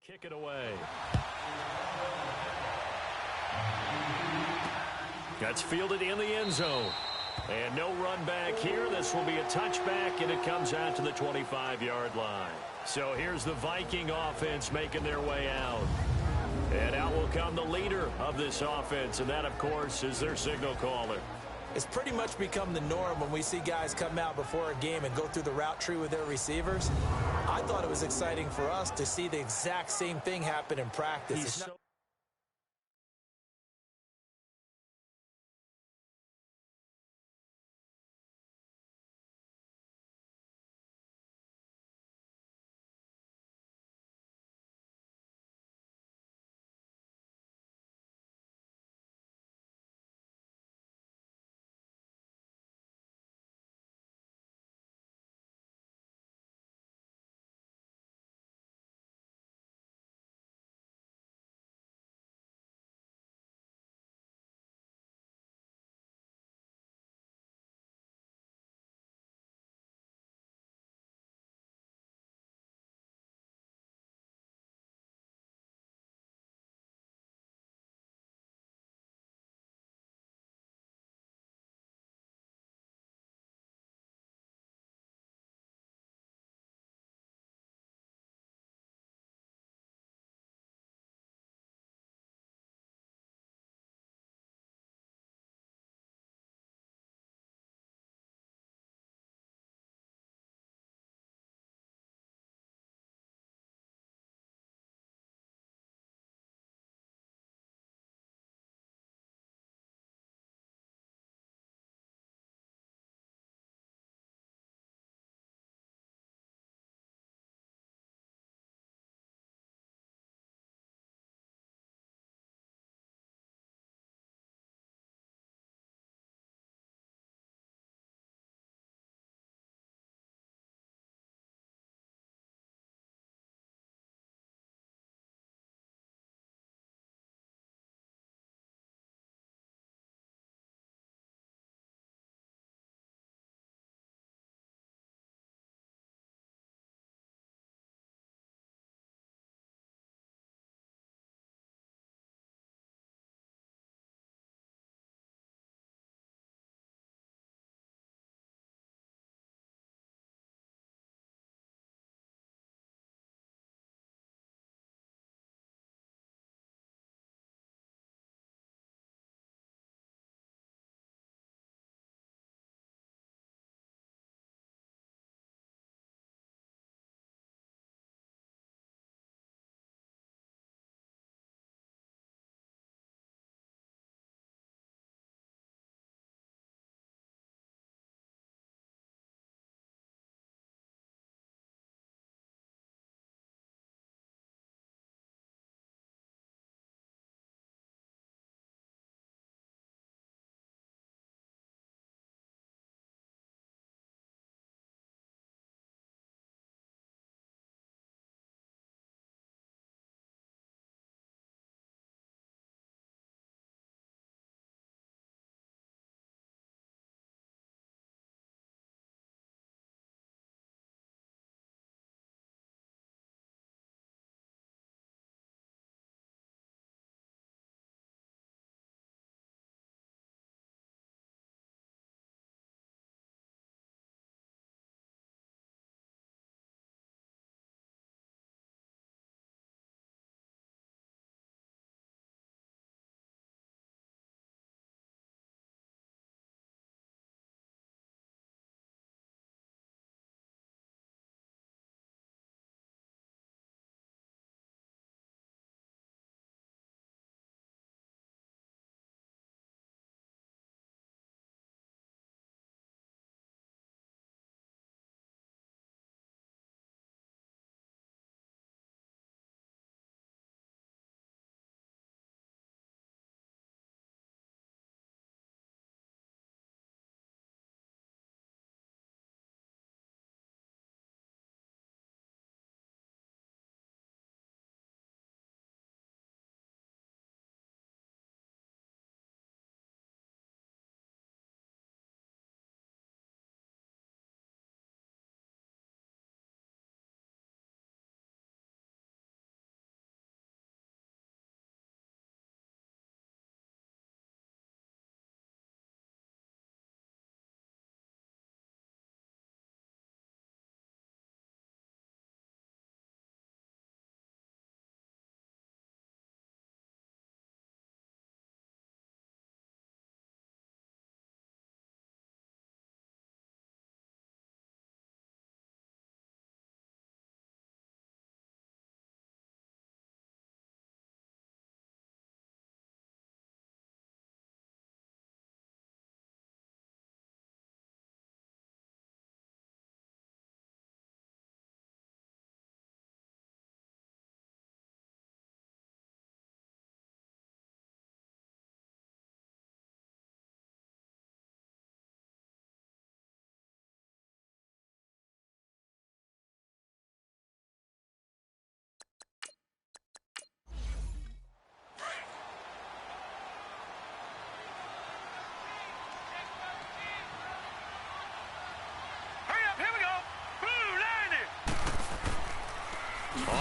Kick it away. That's fielded in the end zone. And no run back here. This will be a touchback, and it comes out to the 25-yard line. So here's the Viking offense making their way out. And out will come the leader of this offense, and that, of course, is their signal caller. It's pretty much become the norm when we see guys come out before a game and go through the route tree with their receivers. I thought it was exciting for us to see the exact same thing happen in practice.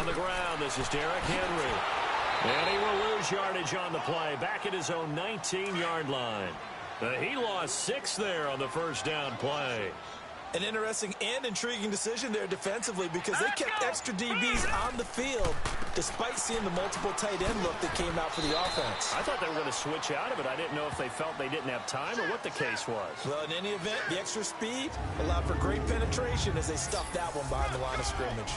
On the ground, this is Derrick Henry. And he will lose yardage on the play, back at his own 19-yard line. He lost 6 there on the first down play. An interesting and intriguing decision there defensively because they kept extra DBs on the field despite seeing the multiple tight end look that came out for the offense. I thought they were going to switch out of it. I didn't know if they felt they didn't have time or what the case was. Well, in any event, the extra speed allowed for great penetration as they stuffed that one behind the line of scrimmage.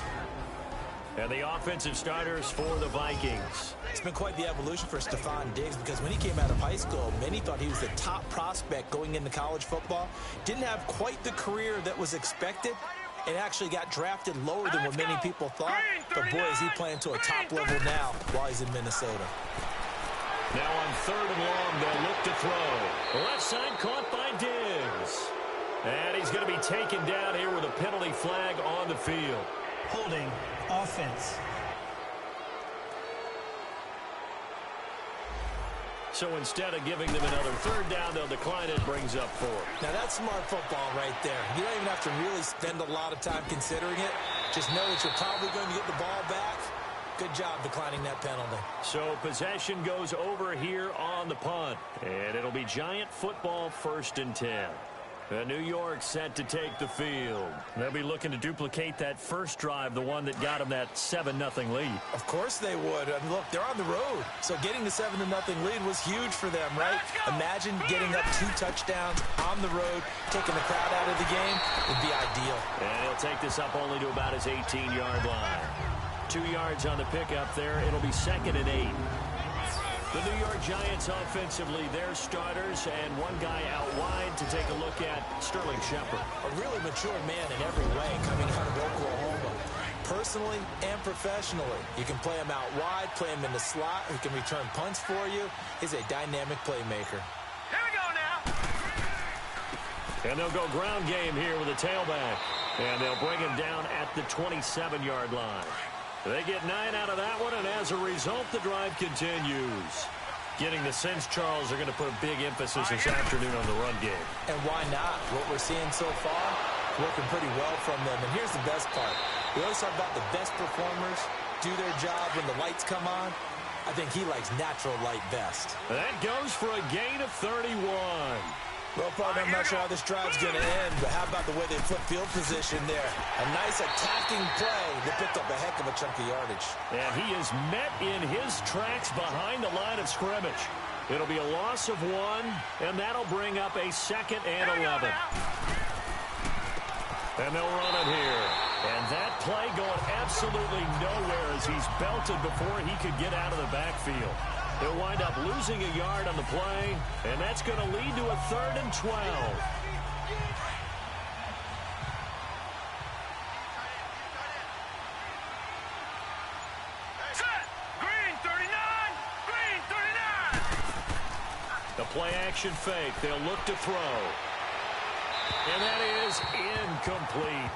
And the offensive starters for the Vikings. It's been quite the evolution for Stephon Diggs because when he came out of high school, many thought he was the top prospect going into college football. Didn't have quite the career that was expected and actually got drafted lower than what many people thought. But boy, is he playing to a top level now while he's in Minnesota. Now on 3rd and long, they'll look to throw. Left side caught by Diggs. And he's going to be taken down here with a penalty flag on the field. Holding offense. So instead of giving them another 3rd down, they'll decline it, brings up 4. Now that's smart football right there. You don't even have to really spend a lot of time considering it. Just know that you're probably going to get the ball back. Good job declining that penalty. So possession goes over here on the punt. And it'll be Giant football 1st and 10. New York set to take the field. They'll be looking to duplicate that first drive, the one that got them that 7-0 lead. Of course they would. I mean, look, they're on the road. So getting the 7-0 lead was huge for them, right? Imagine getting up 2 touchdowns on the road, taking the crowd out of the game would be ideal. And he'll take this up only to about his 18-yard line. 2 yards on the pickup there. It'll be 2nd and 8. The New York Giants offensively, their starters, and one guy out wide to take a look at, Sterling Shepard. A really mature man in every way coming out of Oklahoma. Personally and professionally, you can play him out wide, play him in the slot, he can return punts for you. He's a dynamic playmaker. Here we go now. And they'll go ground game here with a tailback. And they'll bring him down at the 27-yard line. They get 9 out of that one, and as a result, the drive continues. Getting the sense, Charles, are going to put a big emphasis this afternoon on the run game. And why not? What we're seeing so far, working pretty well from them. And here's the best part. We always talk about the best performers do their job when the lights come on. I think he likes natural light best. That goes for a gain of 31. Well, partner, I'm not sure how this drive's going to end, but how about the way they flip field position there? A nice attacking play that picked up a heck of a chunk of yardage. And he is met in his tracks behind the line of scrimmage. It'll be a loss of 1, and that'll bring up a 2nd and 11. And they'll run it here. And that play going absolutely nowhere as he's belted before he could get out of the backfield. He'll wind up losing a yard on the play, and that's going to lead to a 3rd and 12. Green 39! Green 39! The play action fake. They'll look to throw. And that is incomplete.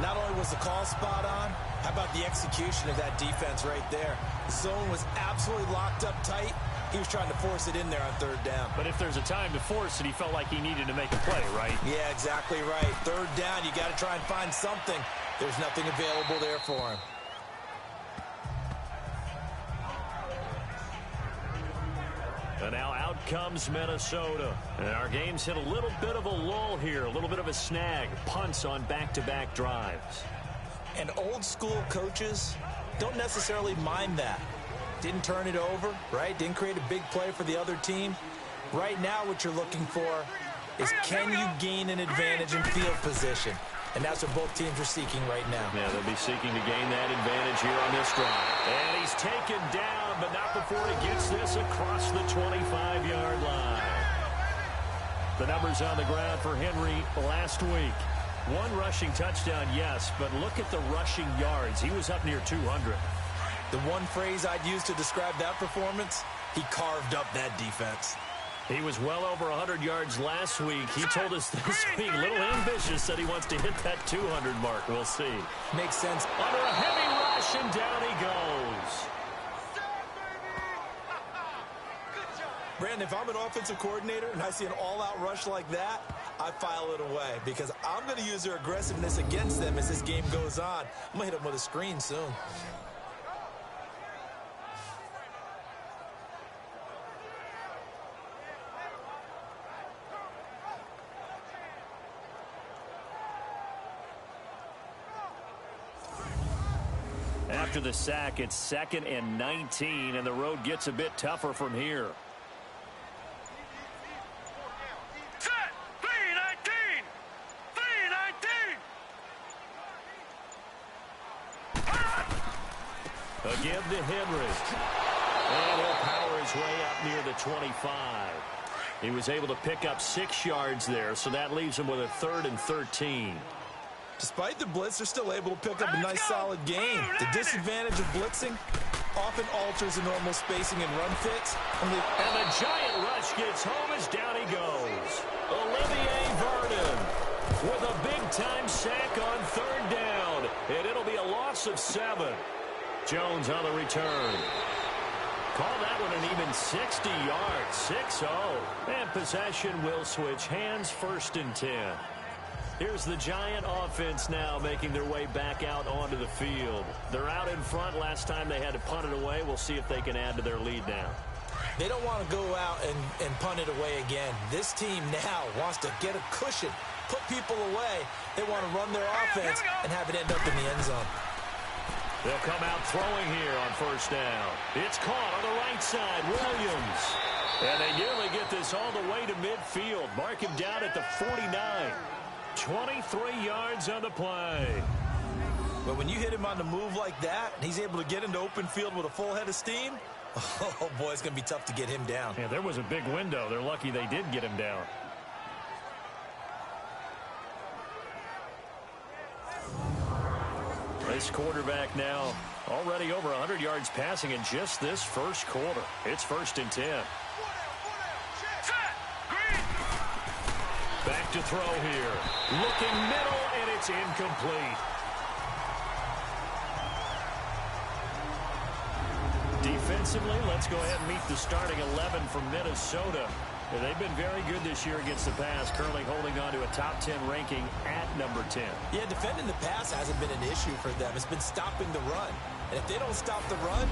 Not only was the call spot on, how about the execution of that defense right there? The zone was absolutely locked up tight. He was trying to force it in there on 3rd down. But if there's a time to force it, he felt like he needed to make a play, right? Yeah, exactly right. 3rd down, you got to try and find something. There's nothing available there for him. And now out comes Minnesota. And our game's hit a little bit of a lull here, a little bit of a snag. Punts on back-to-back drives. And old school coaches don't necessarily mind that. Didn't turn it over, right? Didn't create a big play for the other team. Right now what you're looking for is can you gain an advantage in field position? And that's what both teams are seeking right now. Yeah, they'll be seeking to gain that advantage here on this drive. And he's taken down, but not before he gets this across the 25-yard line. The numbers on the ground for Henry last week. 1 rushing touchdown, yes, but look at the rushing yards. He was up near 200. The one phrase I'd use to describe that performance, he carved up that defense. He was well over 100 yards last week. He told us this week, a little ambitious, said he wants to hit that 200 mark. We'll see. Makes sense. Under a heavy rush, and down he goes. Brandon, if I'm an offensive coordinator and I see an all-out rush like that, I file it away because I'm going to use their aggressiveness against them as this game goes on. I'm going to hit them with a screen soon. After the sack, it's 2nd and 19, and the road gets a bit tougher from here. Set! 319! 319! A give to Henry. And he'll power his way up near the 25. He was able to pick up 6 yards there, so that leaves him with a 3rd and 13. Despite the blitz, they're still able to pick up a nice solid gain. The disadvantage of blitzing often alters the normal spacing and run fits. And the giant rush gets home as down he goes. Olivier Vernon with a big-time sack on 3rd down. And it'll be a loss of 7. Jones on the return. Call that one an even 60 yards, 6-0. And possession will switch hands, 1st and 10. Here's the Giant offense now making their way back out onto the field. They're out in front. Last time they had to punt it away. We'll see if they can add to their lead now. They don't want to go out and punt it away again. This team now wants to get a cushion, put people away. They want to run their offense and have it end up in the end zone. They'll come out throwing here on 1st down. It's caught on the right side. Williams. And they nearly get this all the way to midfield. Mark him down at the 49. 23 yards on the play. But when you hit him on the move like that, and he's able to get into open field with a full head of steam, oh, boy, it's going to be tough to get him down. Yeah, there was a big window. They're lucky they did get him down. This quarterback now already over 100 yards passing in just this first quarter. It's 1st and 10. Back to throw here. Looking middle, and it's incomplete. Defensively, let's go ahead and meet the starting 11 from Minnesota. They've been very good this year against the pass, currently holding on to a top 10 ranking at number 10. Yeah, defending the pass hasn't been an issue for them. It's been stopping the run. And if they don't stop the run,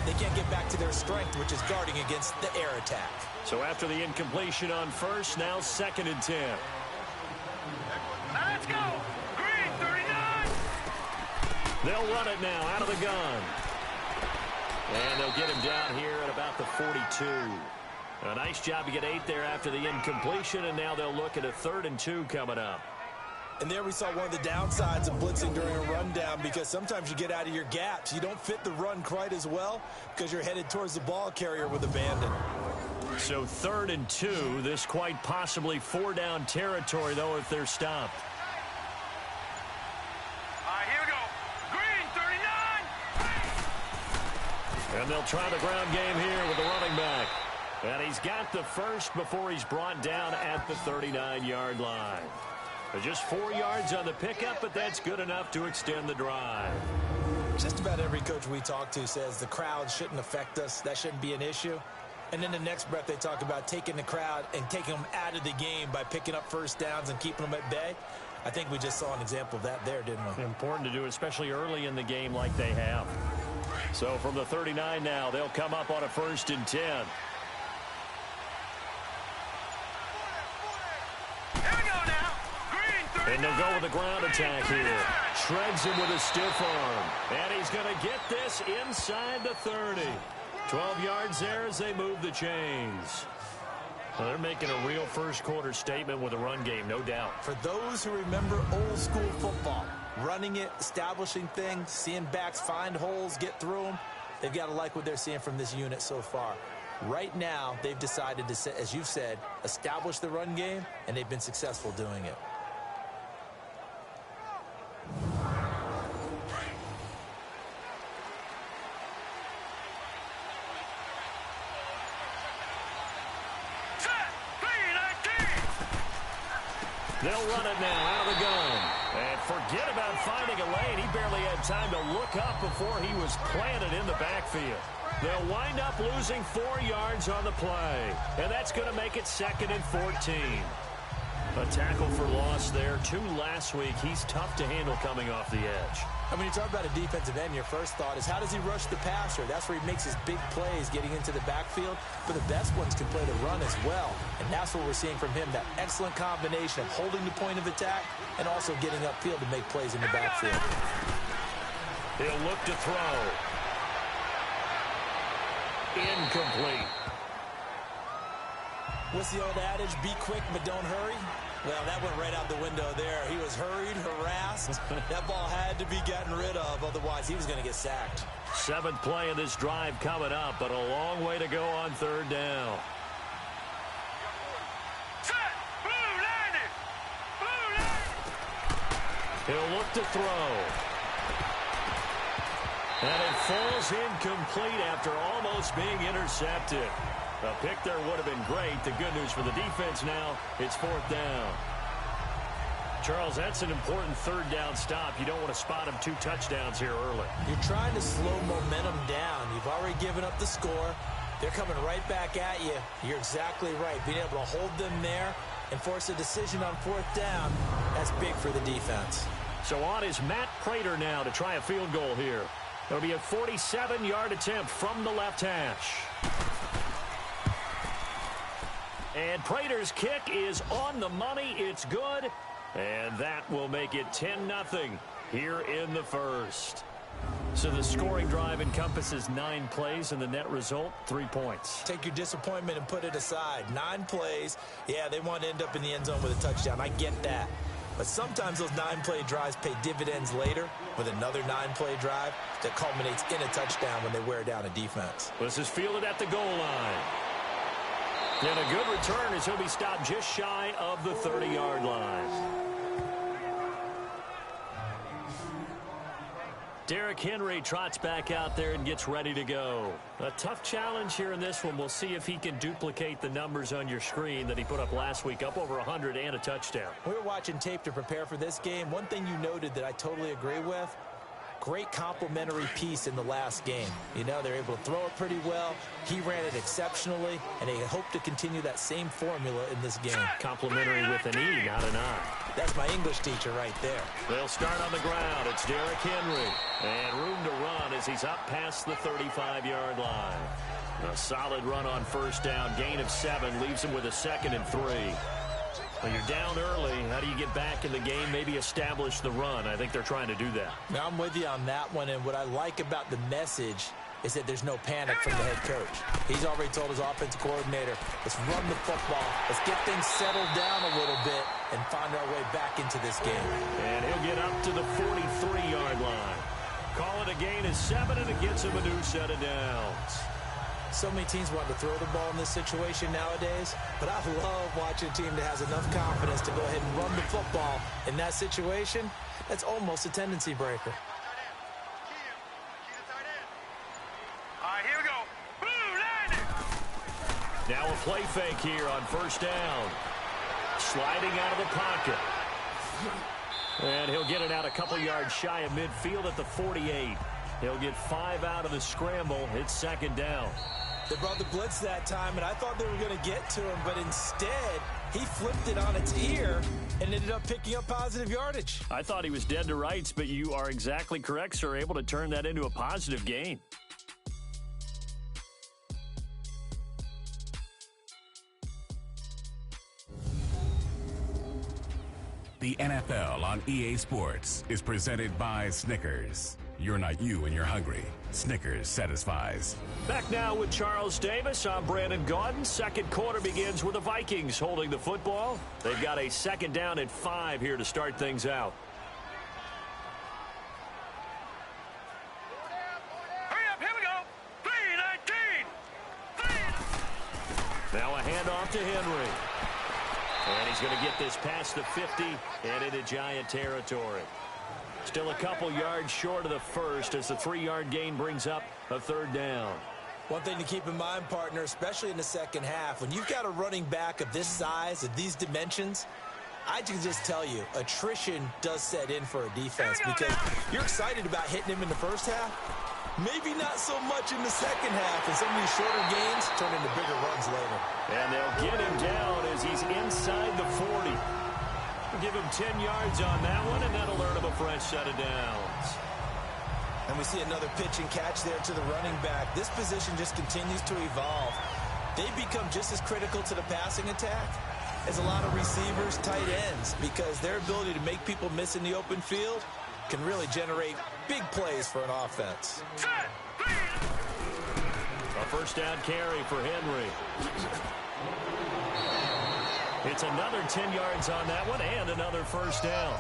they can't get back to their strength, which is guarding against the air attack. So after the incompletion on 1st, now 2nd and 10. Let's go! Green 39! They'll run it now out of the gun. And they'll get him down here at about the 42. A nice job to get 8 there after the incompletion, and now they'll look at a 3rd and 2 coming up. And there we saw one of the downsides of blitzing during a rundown, because sometimes you get out of your gaps. You don't fit the run quite as well because you're headed towards the ball carrier with abandon. So 3rd and 2, this quite possibly 4-down territory, though, if they're stopped. All right, here we go. Green 39! And they'll try the ground game here with the running back. And he's got the first before he's brought down at the 39-yard line. Just 4 yards on the pickup, but that's good enough to extend the drive. Just about every coach we talk to says the crowd shouldn't affect us. That shouldn't be an issue. And then the next breath they talk about taking the crowd and taking them out of the game by picking up 1st downs and keeping them at bay. I think we just saw an example of that there, didn't we? Important to do, especially early in the game like they have. So from the 39 now, they'll come up on a 1st and 10. And they'll go with the ground attack here. Shreds him with a stiff arm. And he's going to get this inside the 30. 12 yards there as they move the chains. Well, they're making a real first quarter statement with a run game, no doubt. For those who remember old school football, running it, establishing things, seeing backs find holes, get through them, they've got to like what they're seeing from this unit so far. Right now, they've decided to, as you've said, establish the run game, and they've been successful doing it. They'll run it now out of the gun. And forget about finding a lane. He barely had time to look up before he was planted in the backfield. They'll wind up losing 4 yards on the play. And that's going to make it 2nd and 14. A tackle for loss there. 2 last week. He's tough to handle coming off the edge. And when you talk about a defensive end, your first thought is how does he rush the passer? That's where he makes his big plays getting into the backfield. But the best ones can play the run as well. And that's what we're seeing from him, that excellent combination of holding the point of attack and also getting upfield to make plays in the backfield. He'll look to throw. Incomplete. What's the old adage? Be quick, but don't hurry. Well, that went right out the window there. He was hurried, harassed. That ball had to be gotten rid of. Otherwise, he was going to get sacked. 7th play of this drive coming up, but a long way to go on 3rd down. Set. Blue landing. Blue landing. He'll look to throw. And it falls incomplete after almost being intercepted. A pick there would have been great. The good news for the defense now, it's 4th down. Charles, that's an important 3rd down stop. You don't want to spot him 2 touchdowns here early. You're trying to slow momentum down. You've already given up the score. They're coming right back at you. You're exactly right. Being able to hold them there and force a decision on 4th down, that's big for the defense. So on is Matt Prater now to try a field goal here. It'll be a 47-yard attempt from the left hash. And Prater's kick is on the money. It's good. And that will make it 10-0 here in the first. So the scoring drive encompasses 9 plays, and the net result, 3 points. Take your disappointment and put it aside. 9 plays. Yeah, they want to end up in the end zone with a touchdown. I get that. But sometimes those 9-play drives pay dividends later with another 9-play drive that culminates in a touchdown when they wear down a defense. This is fielded at the goal line. And a good return as he'll be stopped just shy of the 30-yard line. Derrick Henry trots back out there and gets ready to go. A tough challenge here in this one. We'll see if he can duplicate the numbers on your screen that he put up last week, up over 100 and a touchdown. We were watching tape to prepare for this game. One thing you noted that I totally agree with, great complementary piece in the last game. You know, they're able to throw it pretty well. He ran it exceptionally, and they hope to continue that same formula in this game. Complimentary with an E, not an I. That's my English teacher right there. They'll start on the ground. It's Derrick Henry. And room to run as he's up past the 35-yard line. A solid run on 1st down. Gain of 7 leaves him with a 2nd and 3. When you're down early, how do you get back in the game, maybe establish the run? I think they're trying to do that. Now, I'm with you on that one, and what I like about the message is that there's no panic from the head coach. He's already told his offensive coordinator, let's run the football, let's get things settled down a little bit and find our way back into this game. And he'll get up to the 43-yard line. Call it a gain of 7, and it gets him a new set of downs. So many teams want to throw the ball in this situation nowadays, but I love watching a team that has enough confidence to go ahead and run the football in that situation. That's almost a tendency breaker. All right, here we go. Blue landing. Now a play fake here on 1st down. Sliding out of the pocket. And he'll get it out a couple yards shy of midfield at the 48. He'll get 5 out of the scramble. It's 2nd down. They brought the blitz that time, and I thought they were going to get to him, but instead, he flipped it on its ear and ended up picking up positive yardage. I thought he was dead to rights, but you are exactly correct, sir. Able to turn that into a positive gain. The NFL on EA Sports is presented by Snickers. You're not you and you're hungry. Snickers satisfies. Back now with Charles Davis. I'm Brandon Gaudin. 2nd quarter begins with the Vikings holding the football. They've got a 2nd down and 5 here to start things out. Hurry up, here we go. 3-19. Now a handoff to Henry. And he's going to get this past the 50 and into Giant territory. Still a couple yards short of the first as the 3-yard gain brings up a 3rd down. One thing to keep in mind, partner, especially in the second half, when you've got a running back of this size, of these dimensions, I can just tell you, attrition does set in for a defense because you're excited about hitting him in the first half. Maybe not so much in the second half, and some of these shorter gains turn into bigger runs later. And they'll get him down as he's inside the 40. We'll give him 10 yards on that one, and that'll earn him a fresh set of downs. And we see another pitch and catch there to the running back. This position just continues to evolve. They become just as critical to the passing attack as a lot of receivers, tight ends, because their ability to make people miss in the open field can really generate big plays for an offense. A first down carry for Henry. It's another 10 yards on that one and another first down.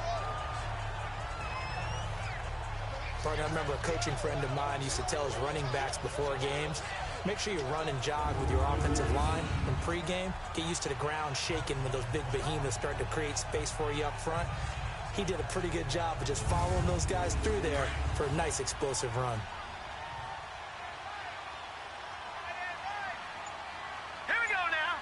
I remember a coaching friend of mine used to tell his running backs before games, make sure you run and jog with your offensive line in pregame. Get used to the ground shaking when those big behemoths start to create space for you up front. He did a pretty good job of just following those guys through there for a nice explosive run. Here we go now.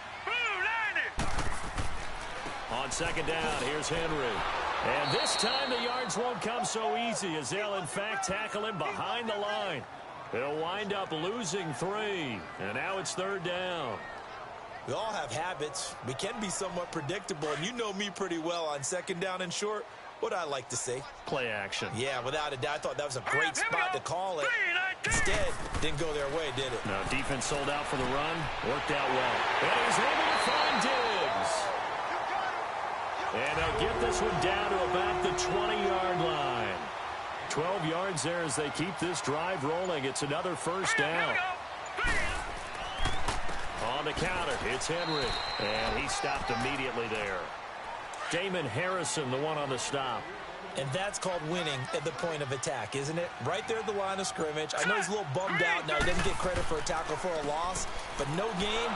On second down, here's Henry. And this time the yards won't come so easy as they'll in fact tackle him behind the line. He'll wind up losing 3. And now it's third down. We all have habits. We can be somewhat predictable, and you know me pretty well on second down and short. What I like to say? Play action. Yeah, without a doubt. I thought that was a great spot to call it. Instead, didn't go their way, did it? No, defense sold out for the run. Worked out well. And he's able to find Diggs. And they'll get this one down to about the 20-yard line. 12 yards there as they keep this drive rolling. It's another first down. On the counter, it's Henry. And he stopped immediately there. Damon Harrison, the one on the stop. And that's called winning at the point of attack, isn't it? Right there at the line of scrimmage. I know he's a little bummed out now. He doesn't get credit for a tackle for a loss, but no game,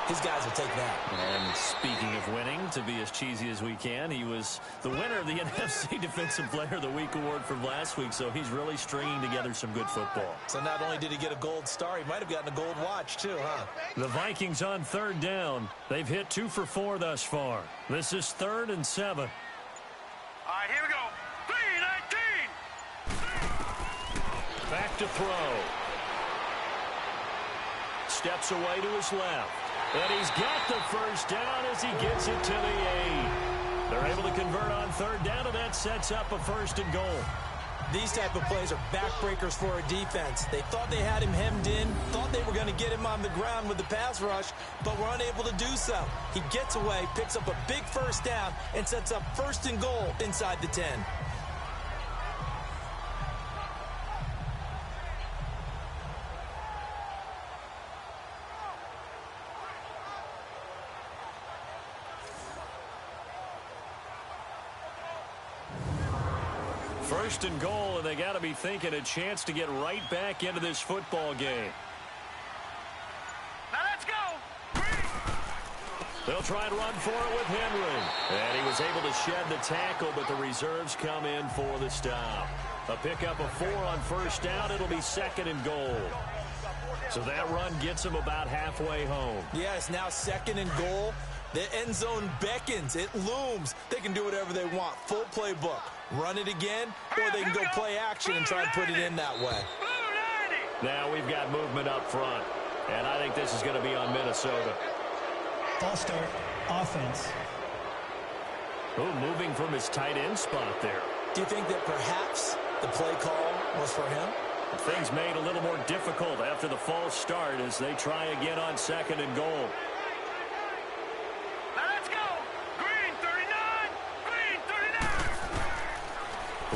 his guys will take that. And speaking of winning, to be as cheesy as we can, he was the winner of the NFC Defensive Player of the Week award from last week, so he's really stringing together some good football. So not only did he get a gold star, he might have gotten a gold watch too, huh? The Vikings on third down. They've hit 2 for 4 thus far. This is 3rd and 7. All right, here we go. 3-19. Back to throw. Steps away to his left. And he's got the first down as he gets it to the 8. They're able to convert on third down, and that sets up a 1st and goal. These type of plays are backbreakers for a defense. They thought they had him hemmed in, thought they were going to get him on the ground with the pass rush, but were unable to do so. He gets away, picks up a big first down, and sets up 1st and goal inside the 10. First and goal, and they got to be thinking a chance to get right back into this football game. Now let's go. They'll try and run for it with Henry. And he was able to shed the tackle, but the reserves come in for the stop. A pickup of 4 on first down. It'll be 2nd and goal. So that run gets him about halfway home. Yes, now 2nd and goal. The end zone beckons. It looms. They can do whatever they want. Full playbook. Run it again, or they can go play action and try and put it in that way. Now we've got movement up front, and I think this is going to be on Minnesota. Ball start, offense. Oh, moving from his tight end spot there. Do you think that perhaps the play call was for him? Things made a little more difficult after the false start as they try again on 2nd and goal.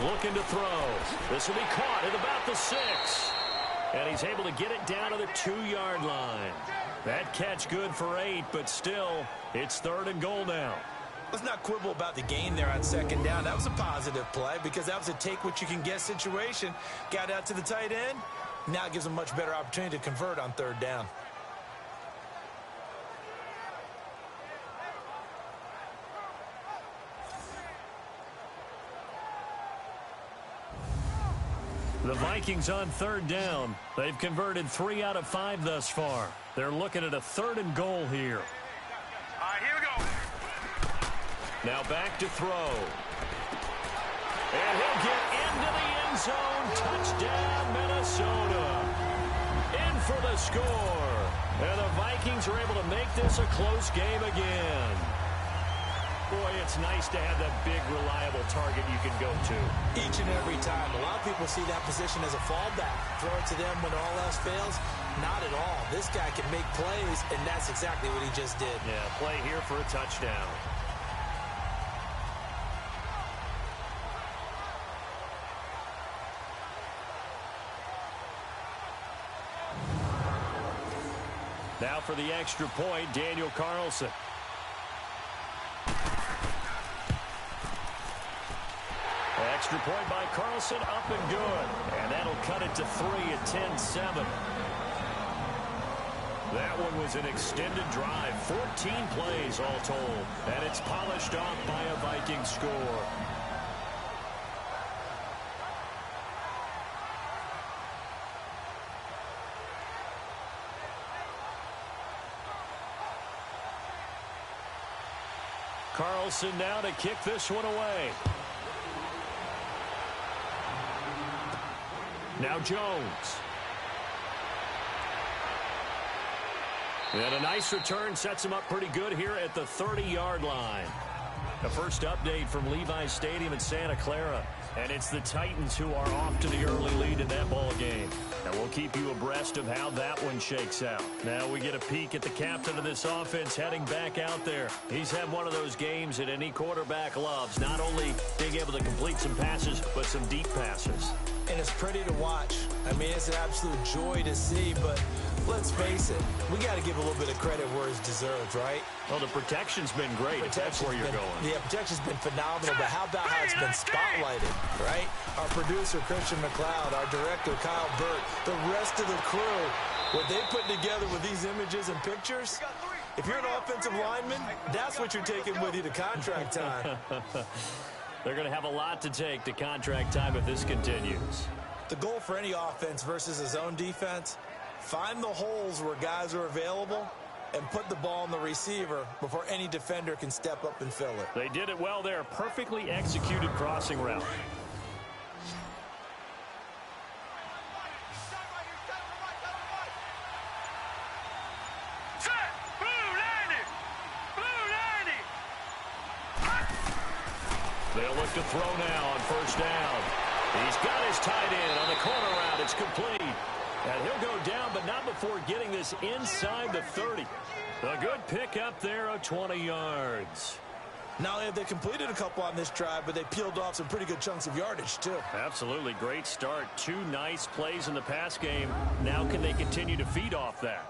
Looking to throw. This will be caught at about the 6. And he's able to get it down to the 2-yard line. That catch good for 8, but still, it's 3rd and goal now. Let's not quibble about the gain there on 2nd down. That was a positive play because that was a take-what-you-can-get situation. Got out to the tight end. Now it gives them a much better opportunity to convert on 3rd down. The Vikings on 3rd down. They've converted 3 out of 5 thus far. They're looking at a 3rd and goal here. All right, here we go. Now back to throw. And he'll get into the end zone. Touchdown, Minnesota. In for the score. And the Vikings are able to make this a close game again. Boy, it's nice to have that big, reliable target you can go to. Each and every time. A lot of people see that position as a fallback. Throw it to them when all else fails. Not at all. This guy can make plays, and that's exactly what he just did. Yeah, play here for a touchdown. Now for the extra point, Daniel Carlson. Extra point by Carlson, up and good. And that'll cut it to 3 at 10-7. That one was an extended drive, 14 plays all told. And it's polished off by a Viking score. Carlson now to kick this one away. Now Jones. And a nice return sets him up pretty good here at the 30-yard line. The first update from Levi's Stadium in Santa Clara. And it's the Titans who are off to the early lead in that ball game. And we'll keep you abreast of how that one shakes out. Now we get a peek at the captain of this offense heading back out there. He's had one of those games that any quarterback loves. Not only being able to complete some passes, but some deep passes. And it's pretty to watch. I mean, it's an absolute joy to see, but let's face it, we got to give a little bit of credit where it's deserved, right? Well, the protection's been great, if that's where you're going. Yeah, protection's been phenomenal, but how about how it's been spotlighted, right? Our producer, Christian McLeod, our director, Kyle Burt, the rest of the crew, what they put together with these images and pictures, if you're an offensive lineman, that's what you're taking with you to contract time. They're going to have a lot to take to contract time if this continues. The goal for any offense versus a zone defense, find the holes where guys are available and put the ball on the receiver before any defender can step up and fill it. They did it well there. Perfectly executed crossing route. They'll look to throw now on first down. He's got his tight end on the corner route. It's complete. And he'll go down, but not before getting this inside the 30. A good pickup there of 20 yards. Not only have they completed a couple on this drive, but they peeled off some pretty good chunks of yardage, too. Absolutely. Great start. 2 nice plays in the pass game. Now can they continue to feed off that?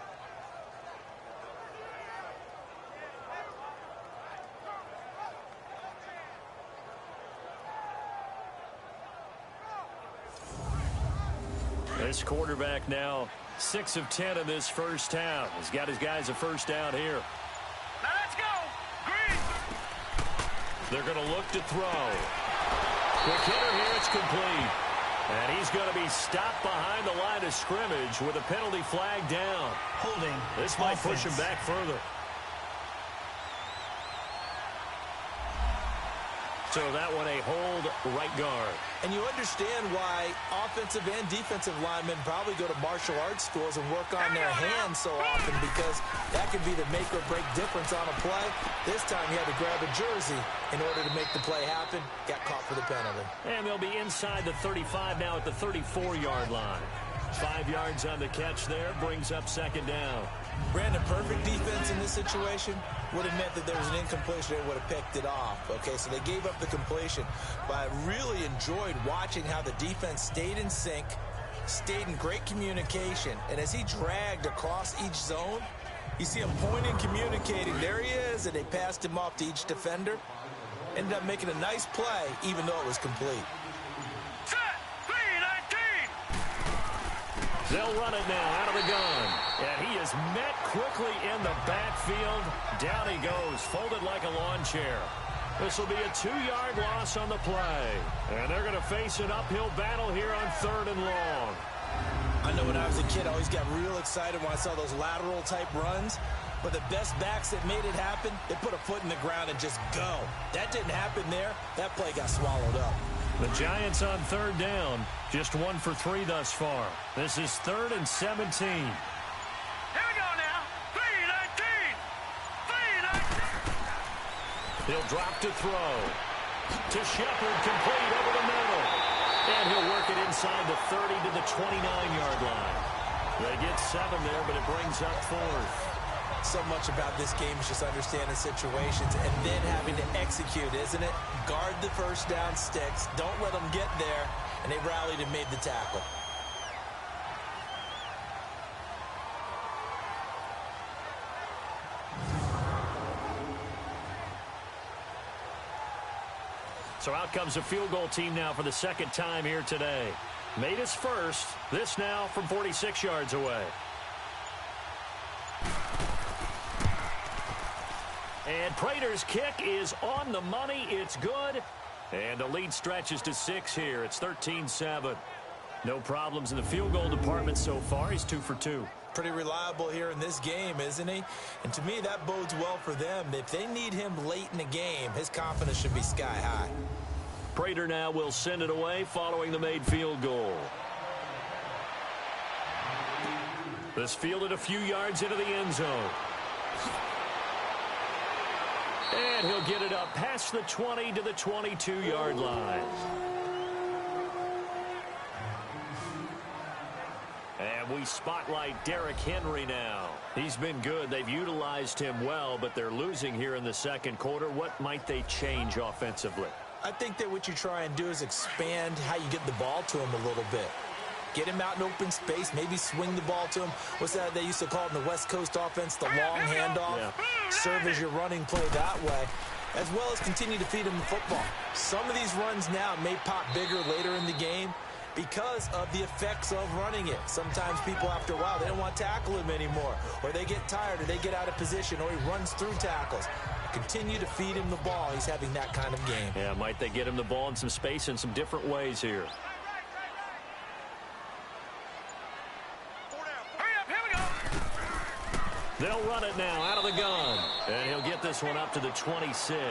This quarterback now 6 of 10 in this first half. He's got his guys a first down here. Now let's go. Green. They're going to look to throw. Quick hitter here. It's complete. And he's going to be stopped behind the line of scrimmage with a penalty flag down. Holding. This might push him back further. So that one a hold right guard. And you understand why offensive and defensive linemen probably go to martial arts schools and work on their hands so often, because that can be the make or break difference on a play. This time he had to grab a jersey in order to make the play happen. Got caught for the penalty. And they'll be inside the 35 now at the 34-yard line. 5 yards on the catch there, brings up second down. Brandon, perfect defense in this situation would have meant that there was an incompletion. They would have picked it off. Okay, so they gave up the completion. But I really enjoyed watching how the defense stayed in sync, stayed in great communication. And as he dragged across each zone, you see him pointing, communicating. There he is, and they passed him off to each defender. Ended up making a nice play, even though it was complete. They'll run it now out of the gun. And he is met quickly in the backfield. Down he goes, folded like a lawn chair. This will be a 2-yard loss on the play. And they're going to face an uphill battle here on 3rd and long. I know when I was a kid, I always got real excited when I saw those lateral type runs. But the best backs that made it happen, they put a foot in the ground and just go. That didn't happen there. That play got swallowed up. The Giants on third down, just 1 for 3 thus far. This is 3rd and 17. Here we go now. 3-19. 3-19. He'll drop to throw. To Shepard, complete over the middle. And he'll work it inside the 30 to the 29-yard line. They get 7 there, but it brings up 4th. So much about this game is just understanding situations and then having to execute, isn't it? Guard the first down sticks. Don't let them get there. And they rallied and made the tackle. So out comes a field goal team now for the second time here today. Made his first. This now from 46 yards away. And Prater's kick is on the money. It's good. And the lead stretches to 6 here. It's 13-7. No problems in the field goal department so far. He's 2 for 2. Pretty reliable here in this game, isn't he? And to me, that bodes well for them. If they need him late in the game, his confidence should be sky high. Prater now will send it away following the made field goal. This fielded a few yards into the end zone. And he'll get it up past the 20 to the 22-yard line. And we spotlight Derrick Henry now. He's been good. They've utilized him well, but they're losing here in the second quarter. What might they change offensively? I think that what you try and do is expand how you get the ball to him a little bit. Get him out in open space, maybe swing the ball to him. What's that they used to call it in the West Coast offense, the long handoff? Yeah. Serve as your running play that way, as well as continue to feed him the football. Some of these runs now may pop bigger later in the game because of the effects of running it. Sometimes people, after a while, they don't want to tackle him anymore, or they get tired, or they get out of position, or he runs through tackles. Continue to feed him the ball. He's having that kind of game. Yeah, might they get him the ball in some space in some different ways here. They'll run it now out of the gun. And he'll get this one up to the 26.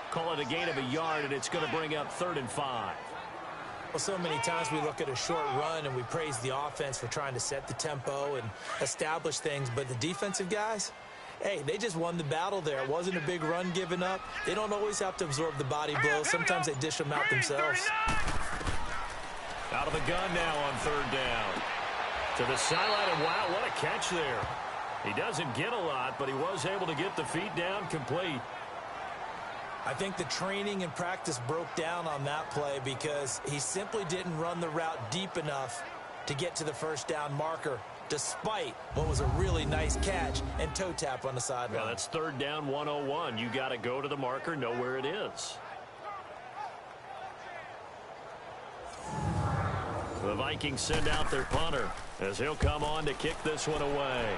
Call it a gain of a yard, and it's going to bring up 3rd and 5. Well, so many times we look at a short run and we praise the offense for trying to set the tempo and establish things. But the defensive guys, hey, they just won the battle there. It wasn't a big run given up. They don't always have to absorb the body blows. Sometimes they dish them out themselves. Out of the gun now on 3rd down. To the sideline, and wow, what a catch there. He doesn't get a lot, but he was able to get the feet down complete. I think the training and practice broke down on that play because he simply didn't run the route deep enough to get to the first down marker, despite what was a really nice catch and toe tap on the sideline. Yeah, that's 3rd down 101. You got to go to the marker, know where it is. The Vikings send out their punter as he'll come on to kick this one away.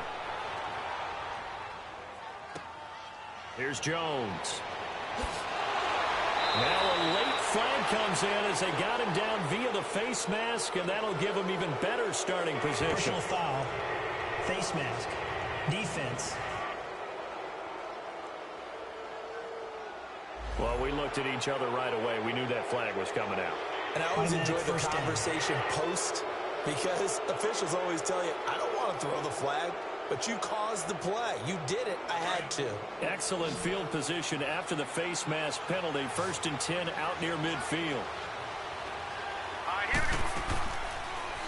Here's Jones. Now a late flag comes in as they got him down via the face mask, and that'll give him even better starting position. Personal foul, face mask, defense. Well, we looked at each other right away. We knew that flag was coming out. And I always enjoy the conversation post because officials always tell you, I don't want to throw the flag. But you caused the play. You did it. I had to. Excellent field position after the face mask penalty. 1st and 10 out near midfield.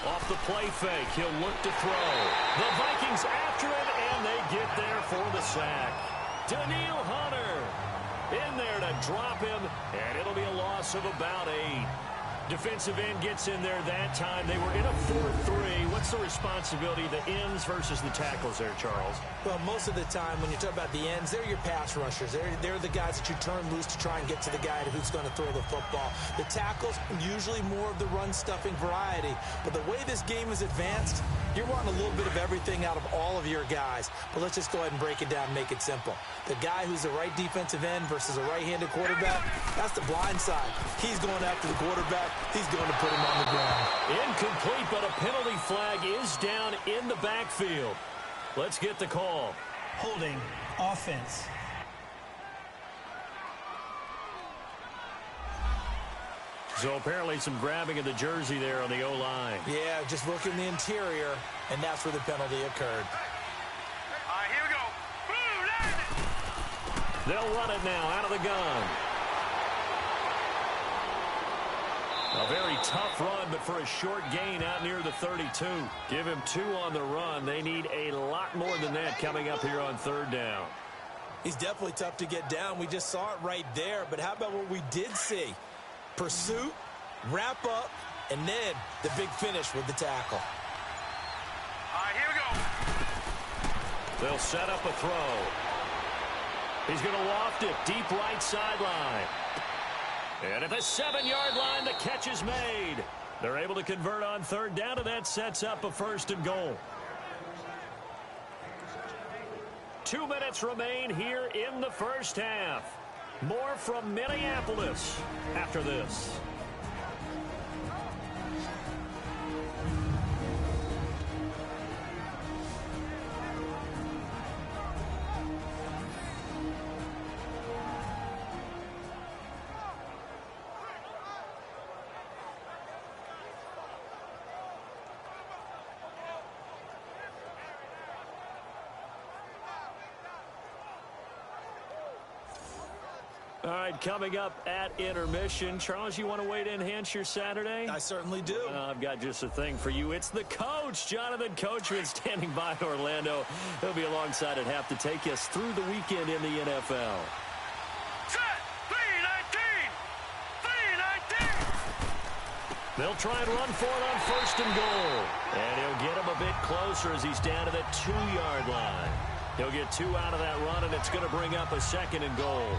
Off the play fake. He'll look to throw. The Vikings after it, and they get there for the sack. Daniil Hunter in there to drop him, and it'll be a loss of about 8. Defensive end gets in there that time. They were in a 4-3. What's the responsibility of the ends versus the tackles there, Charles? Well, most of the time when you talk about the ends, they're your pass rushers. They're the guys that you turn loose to try and get to the guy who's going to throw the football. The tackles, usually more of the run-stuffing variety. But the way this game is advanced, You're wanting a little bit of everything out of all of your guys, but let's just go ahead and break it down and make it simple. The guy who's the right defensive end versus a right-handed quarterback, that's the blind side. He's going after the quarterback. He's going to put him on the ground. Incomplete, but a penalty flag is down in the backfield. Let's get the call. Holding offense. So apparently some grabbing of the jersey there on the O-line. Yeah, just look in the interior, and that's where the penalty occurred. All right, here we go. Boom, landed. They'll run it now out of the gun. A very tough run, but for a short gain out near the 32. Give him 2 on the run. They need a lot more than that coming up here on 3rd down. He's definitely tough to get down. We just saw it right there, but how about what we did see? Pursuit, wrap up, and then the big finish with the tackle. All right, here we go. They'll set up a throw. He's going to loft it deep right sideline. And at the 7-yard line, the catch is made. They're able to convert on 3rd down, and that sets up a 1st and goal. 2 minutes remain here in the first half. More from Minneapolis after this. All right, coming up at intermission. Charles, you want to wait to enhance your Saturday? I certainly do. I've got just a thing for you. It's the coach, Jonathan Coachman, standing by in Orlando. He'll be alongside at half to take us through the weekend in the NFL. Set. 3-19. 3-19. They'll try and run for it on 1st and goal. And he'll get him a bit closer as he's down to the 2-yard line. He'll get 2 out of that run, and it's going to bring up a 2nd and goal.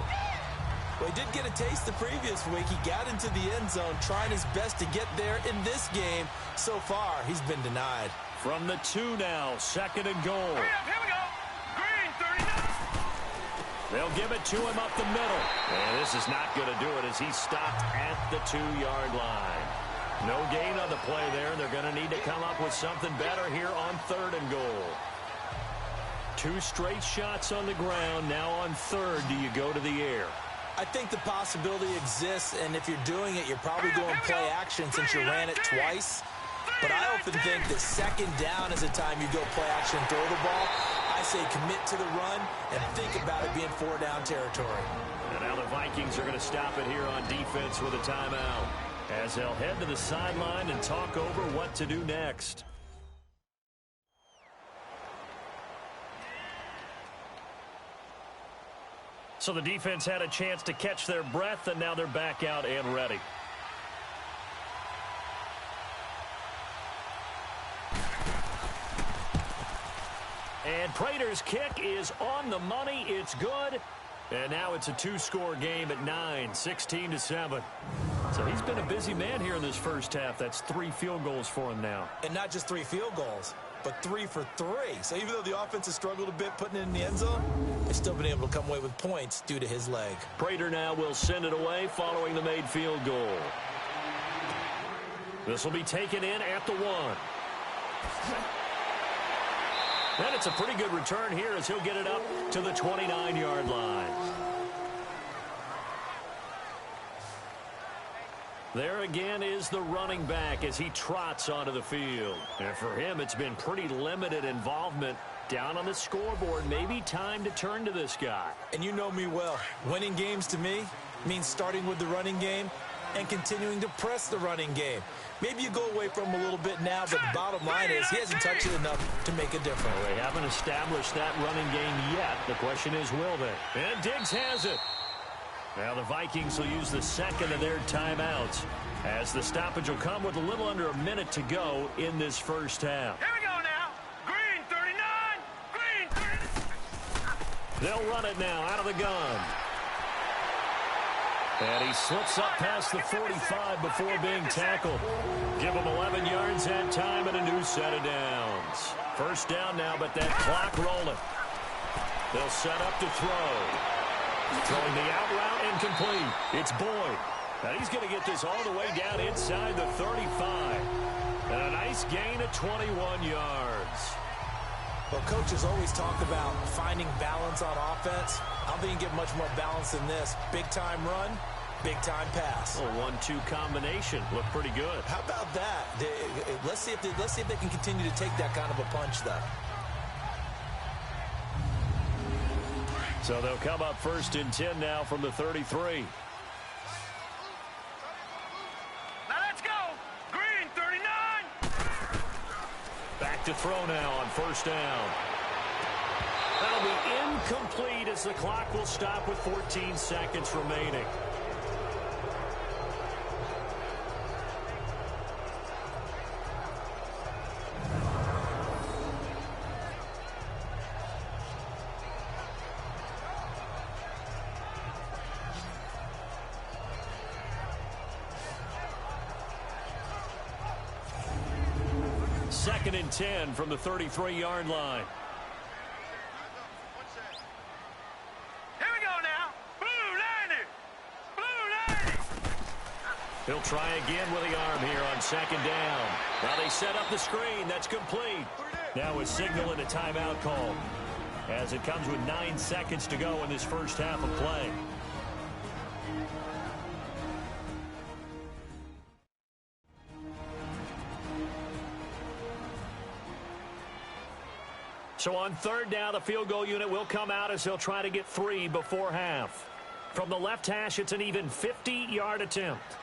Well, he did get a taste the previous week. He got into the end zone, trying his best to get there in this game. So far, he's been denied. From the 2 now, 2nd and goal. Hurry up, here we go. Green, 39. They'll give it to him up the middle. And this is not going to do it as he's stopped at the 2-yard line. No gain on the play there. They're going to need to come up with something better here on 3rd and goal. 2 straight shots on the ground. Now on 3rd, do you go to the air? I think the possibility exists, and if you're doing it, you're probably going play action since you ran it twice. But I often think that 2nd down is the time you go play action, throw the ball. I say commit to the run and think about it being 4-down territory. And now the Vikings are going to stop it here on defense with a timeout, as they'll head to the sideline and talk over what to do next. So the defense had a chance to catch their breath, and now they're back out and ready. And Prater's kick is on the money. It's good. And now it's a 2-score game at 9, 16-7. So he's been a busy man here in this first half. That's 3 field goals for him now. And not just 3 field goals, but 3 for 3. So even though the offense has struggled a bit putting it in the end zone, they've still been able to come away with points due to his leg. Prater now will send it away following the made field goal. This will be taken in at the 1. And it's a pretty good return here as he'll get it up to the 29-yard line. There again is the running back as he trots onto the field. And for him, it's been pretty limited involvement down on the scoreboard. Maybe time to turn to this guy. And you know me well. Winning games to me means starting with the running game and continuing to press the running game. Maybe you go away from him a little bit now, but the bottom line is he hasn't touched it enough to make a difference. Well, they haven't established that running game yet. The question is, will they? And Diggs has it. Now the Vikings will use the 2nd of their timeouts as the stoppage will come with a little under a minute to go in this first half. Here we go now. Green, 39. Green, 39. They'll run it now out of the gun. And he slips up past the 45 before being tackled. Give him 11 yards that time and a new set of downs. First down now, but that clock rolling. They'll set up to throw. Throwing the out route incomplete. It's Boyd. And he's going to get this all the way down inside the 35. And a nice gain of 21 yards. Well, coaches always talk about finding balance on offense. I don't think you can get much more balance than this. Big-time run, big-time pass. A 1-2 combination. Looked pretty good. How about that? Let's see if they can continue to take that kind of a punch, though. So they'll come up first and 10 now from the 33. Now let's go. Green, 39. Back to throw now on first down. That'll be incomplete as the clock will stop with 14 seconds remaining. Second and 10 from the 33-yard line. Here we go now. Blue line. Blue line. He'll try again with the arm here on second down. Now they set up the screen. That's complete. Now a signal and a timeout call as it comes with 9 seconds to go in this first half of play. So on third down, the field goal unit will come out as he'll try to get 3 before half. From the left hash, it's an even 50-yard attempt.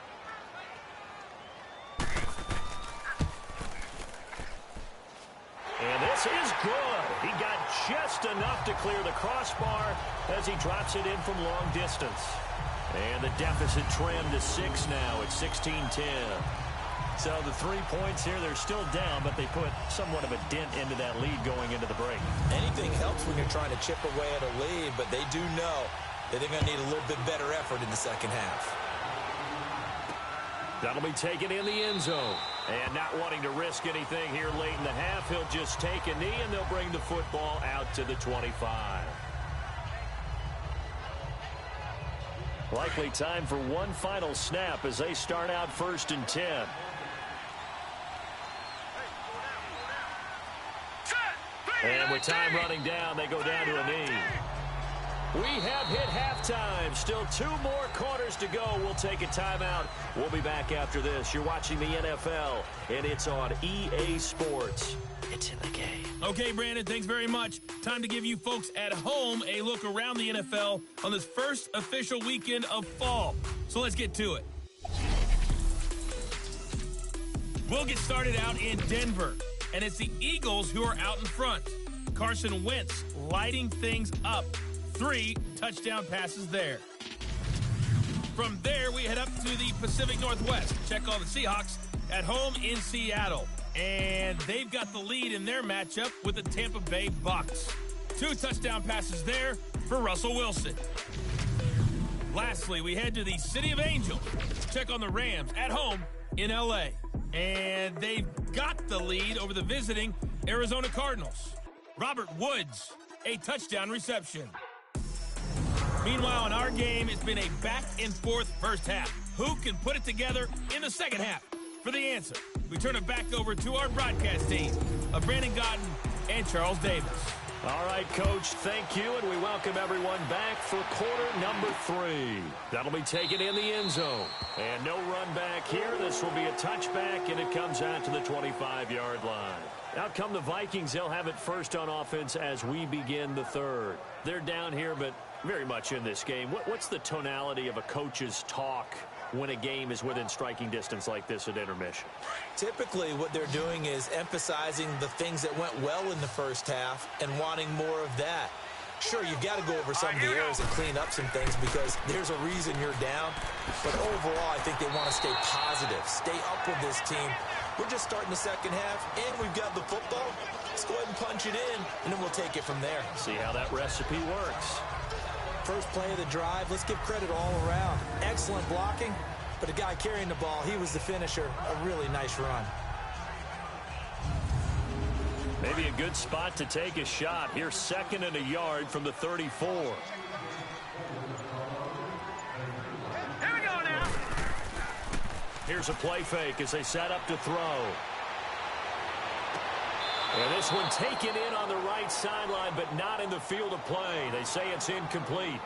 And this is good. He got just enough to clear the crossbar as he drops it in from long distance. And the deficit trimmed to 6 now at 16-10. So the 3 points here, they're still down, but they put somewhat of a dent into that lead going into the break. Anything helps when you're trying to chip away at a lead, but they do know that they're going to need a little bit better effort in the second half. That'll be taken in the end zone. And not wanting to risk anything here late in the half, he'll just take a knee, and they'll bring the football out to the 25. Likely time for one final snap as they start out first and 10. And with time running down, they go down to a knee. We have hit halftime. Still 2 more quarters to go. We'll take a timeout. We'll be back after this. You're watching the NFL, and it's on EA Sports. It's in the game. Okay, Brandon, thanks very much. Time to give you folks at home a look around the NFL on this first official weekend of fall. So let's get to it. We'll get started out in Denver, and it's the Eagles who are out in front. Carson Wentz lighting things up. 3 touchdown passes there. From there, we head up to the Pacific Northwest. Check all the Seahawks at home in Seattle. And they've got the lead in their matchup with the Tampa Bay Bucks. 2 touchdown passes there for Russell Wilson. Lastly, we head to the City of Angels. Check on the Rams at home in L.A. And they've got the lead over the visiting Arizona Cardinals. Robert Woods, a touchdown reception. Meanwhile, in our game, it's been a back-and-forth first half. Who can put it together in the second half? For the answer, we turn it back over to our broadcast team of Brandon Godden and Charles Davis. All right, Coach, thank you, and we welcome everyone back for quarter number 3. That'll be taken in the end zone. And no run back here. This will be a touchback, and it comes out to the 25-yard line. Out come the Vikings. They'll have it first on offense as we begin the third. They're down here, but very much in this game. What's the tonality of a coach's talk when a game is within striking distance like this at intermission? Typically, what they're doing is emphasizing the things that went well in the first half and wanting more of that. Sure, you've got to go over some of the errors and clean up some things because there's a reason you're down. But overall, I think they want to stay positive, stay up with this team. We're just starting the second half, and we've got the football. Let's go ahead and punch it in, and then we'll take it from there. See how that recipe works. First play of the drive, let's give credit all around. Excellent blocking, but the guy carrying the ball, he was the finisher. A really nice run. Maybe a good spot to take a shot. Here's 2nd and a yard from the 34. Here we go now. Here's a play fake as they set up to throw. And this one taken in on the right sideline, but not in the field of play. They say it's incomplete.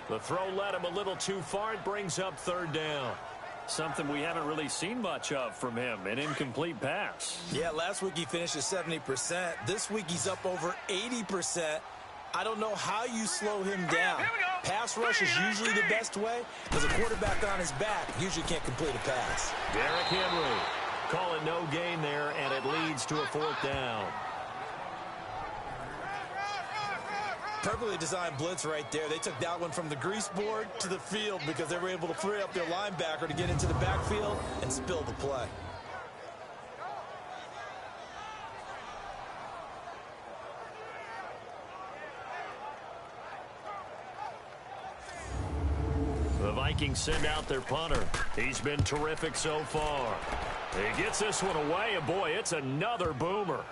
The throw led him a little too far. It brings up 3rd down. Something we haven't really seen much of from him, an incomplete pass. Yeah, last week he finished at 70%. This week he's up over 80%. I don't know how you slow him down. Pass rush is usually the best way because a quarterback on his back usually can't complete a pass. Derrick Henry. Call it no gain there, and it leads to a 4th down. Perfectly designed blitz right there. They took that one from the grease board to the field because they were able to free up their linebacker to get into the backfield and spill the play. The Vikings send out their punter. He's been terrific so far. He gets this one away, and boy, it's another boomer.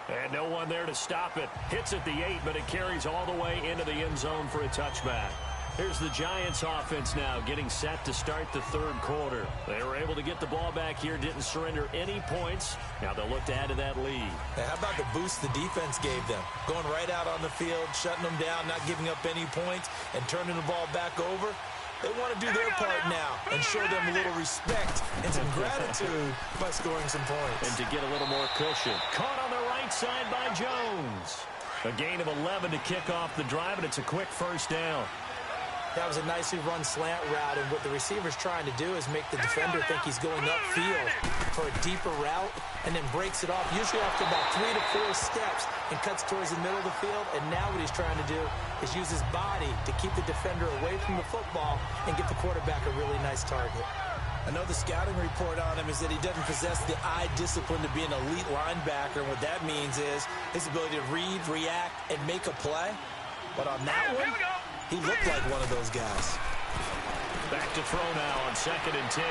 And no one there to stop it. Hits at the 8, but it carries all the way into the end zone for a touchback. Here's the Giants offense now getting set to start the 3rd quarter. They were able to get the ball back here, didn't surrender any points. Now they'll look to add to that lead. Hey, how about the boost the defense gave them? Going right out on the field, shutting them down, not giving up any points, and turning the ball back over. They want to do their part now and show them a little respect and some gratitude by scoring some points. And to get a little more cushion. Caught on the right side by Jones. A gain of 11 to kick off the drive, and it's a quick 1st down. That was a nicely run slant route, and what the receiver's trying to do is make the defender think he's going upfield for a deeper route and then breaks it off, usually after about 3 to 4 steps, and cuts towards the middle of the field. And now what he's trying to do is use his body to keep the defender away from the football and get the quarterback a really nice target. I know the scouting report on him is that he doesn't possess the eye discipline to be an elite linebacker, and what that means is his ability to read, react, and make a play. But on that one, he looked like one of those guys. Back to throw now on 2nd and 10.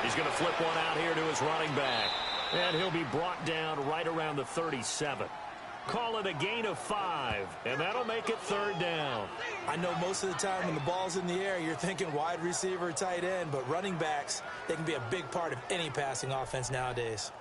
He's going to flip one out here to his running back. And he'll be brought down right around the 37. Call it a gain of 5, and that'll make it 3rd down. I know most of the time when the ball's in the air, you're thinking wide receiver, tight end, but running backs, they can be a big part of any passing offense nowadays.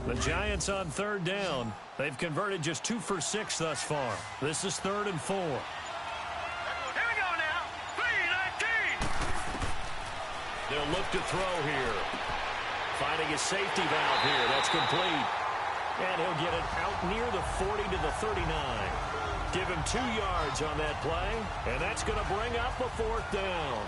The Giants on 3rd down. They've converted just 2 for 6 thus far. This is 3rd and 4. Here we go now. 3-19. They'll look to throw here. Finding a safety valve here. That's complete. And he'll get it out near the 40 to the 39. Give him 2 yards on that play. And that's going to bring up a 4th down.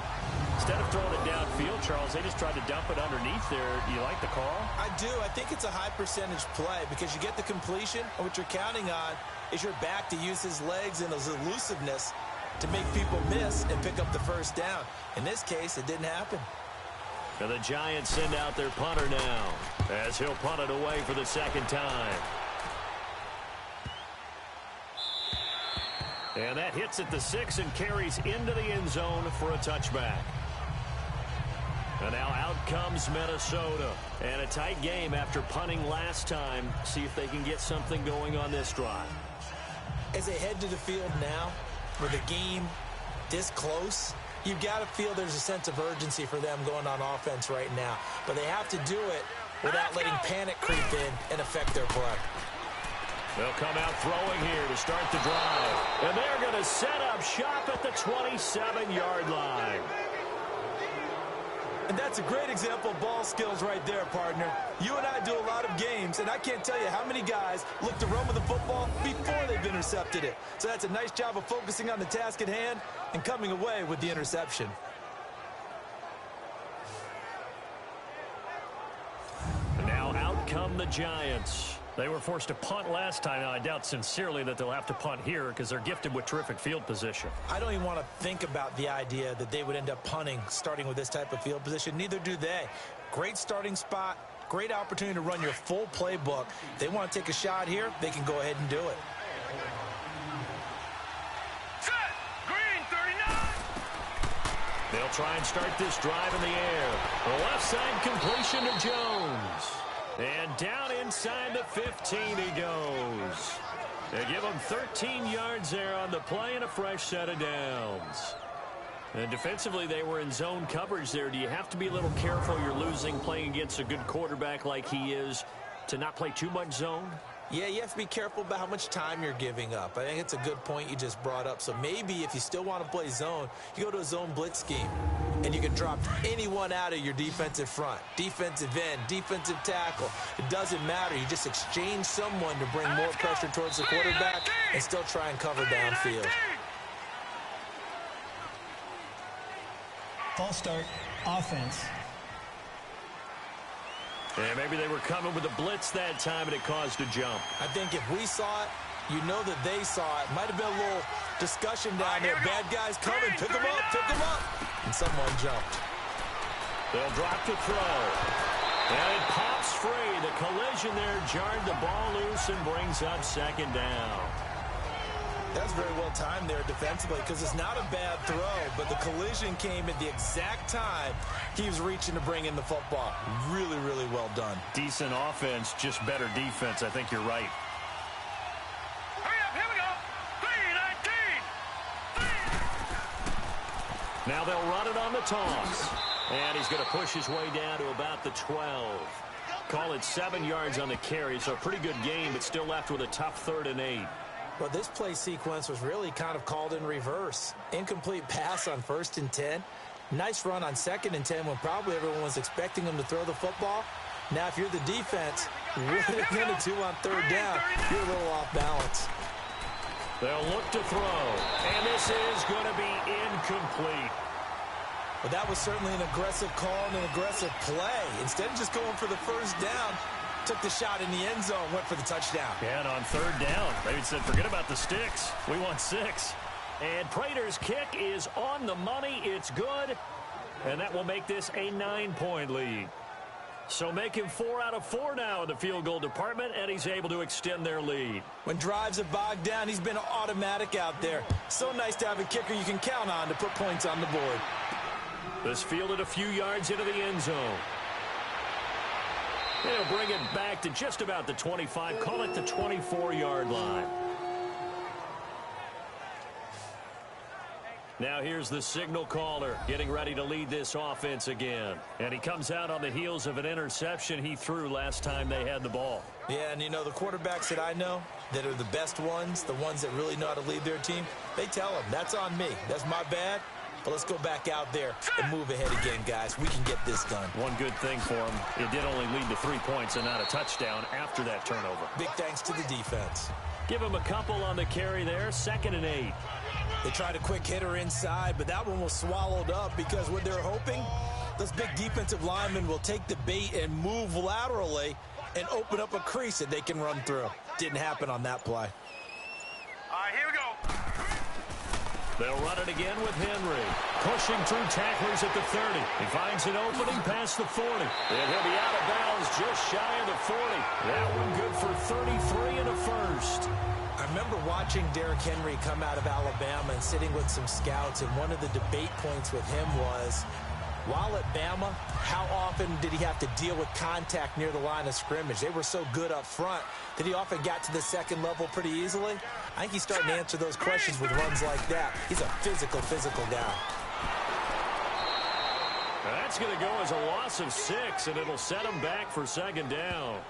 Instead of throwing it downfield, Charles, they just tried to dump it underneath there. You like the call? I do. I think it's a high percentage play because you get the completion, and what you're counting on is your back to use his legs and his elusiveness to make people miss and pick up the 1st down. In this case, it didn't happen. And the Giants send out their punter now as he'll punt it away for the 2nd time. And that hits at the 6 and carries into the end zone for a touchback. And now out comes Minnesota. And a tight game after punting last time. See if they can get something going on this drive. As they head to the field now, with the game this close, you've got to feel there's a sense of urgency for them going on offense right now. But they have to do it without letting panic creep in and affect their play. They'll come out throwing here to start the drive. And they're going to set up shop at the 27-yard line. And that's a great example of ball skills right there, partner. You and I do a lot of games, and I can't tell you how many guys look to run with the football before they've intercepted it. So that's a nice job of focusing on the task at hand and coming away with the interception. And now out come the Giants. They were forced to punt last time. Now, I doubt sincerely that they'll have to punt here because they're gifted with terrific field position. I don't even want to think about the idea that they would end up punting starting with this type of field position. Neither do they. Great starting spot, great opportunity to run your full playbook. If they want to take a shot here, they can go ahead and do it. Set. Green 39. They'll try and start this drive in the air. The left side completion to Jones. And down inside the 15 he goes. They give him 13 yards there on the play and a fresh set of downs. And defensively, they were in zone coverage there. Do you have to be a little careful? You're losing playing against a good quarterback like he is to not play too much zone? Yeah, you have to be careful about how much time you're giving up. I think it's a good point you just brought up. So maybe if you still want to play zone, you go to a zone blitz scheme, and you can drop anyone out of your defensive front, defensive end, defensive tackle. It doesn't matter. You just exchange someone to bring more pressure towards the quarterback and still try and cover downfield. False start, offense. And maybe they were coming with a blitz that time, and it caused a jump. I think if we saw it, you know that they saw it. Might have been a little discussion down there. Bad guys coming. Pick them up, pick them up. And someone jumped. They'll drop to throw. And it pops free. The collision there jarred the ball loose and brings up second down. That's very well timed there defensively because it's not a bad throw, but the collision came at the exact time he was reaching to bring in the football. Really, really well done. Decent offense, just better defense. I think you're right. Hurry up, here we go. 3-19. Now they'll run it on the toss. And he's going to push his way down to about the 12. Call it 7 yards on the carry, so a pretty good game, but still left with a tough 3rd and 8. Well, this play sequence was really kind of called in reverse. Incomplete pass on 1st and 10. Nice run on 2nd and 10 when probably everyone was expecting him to throw the football. Now, if you're the defense, what are they going to do on 3rd down? You're a little off balance. They'll look to throw, and this is going to be incomplete. Well, that was certainly an aggressive call and an aggressive play. Instead of just going for the 1st down, took the shot in the end zone, went for the touchdown. Yeah, and on 3rd down, they said, forget about the sticks. We want 6. And Prater's kick is on the money. It's good. And that will make this a 9-point lead. So making 4 out of 4 now in the field goal department, and he's able to extend their lead. When drives have bogged down, he's been automatic out there. So nice to have a kicker you can count on to put points on the board. This fielded a few yards into the end zone. They'll bring it back to just about the 25. Call it the 24-yard line. Now here's the signal caller getting ready to lead this offense again. And he comes out on the heels of an interception he threw last time they had the ball. Yeah, and you know, the quarterbacks that I know that are the best ones, the ones that really know how to lead their team, they tell them, that's on me. That's my bad. But let's go back out there and move ahead again, guys. We can get this done. One good thing for him, it did only lead to 3 points and not a touchdown after that turnover. Big thanks to the defense. Give him a couple on the carry there, 2nd and 8. They tried a quick hitter inside, but that one was swallowed up because what they're hoping, those big defensive linemen will take the bait and move laterally and open up a crease that they can run through. Didn't happen on that play. All right, here we go. They'll run it again with Henry. Pushing through tacklers at the 30. He finds an opening past the 40. And he'll be out of bounds just shy of the 40. That one good for 33 and a first. I remember watching Derrick Henry come out of Alabama and sitting with some scouts, and one of the debate points with him was, while at Bama, how often did he have to deal with contact near the line of scrimmage? They were so good up front that he often got to the 2nd level pretty easily. I think he's starting to answer those questions with runs like that. He's a physical guy. That's going to go as a loss of 6, and it'll set him back for 2nd down.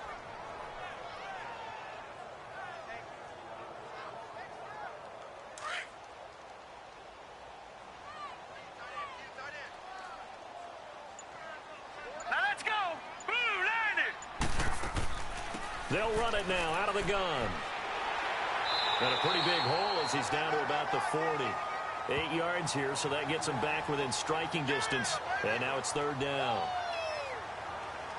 They'll run it now out of the gun. And a pretty big hole as he's down to about the 40. 8 yards here, so that gets him back within striking distance. And now it's 3rd down.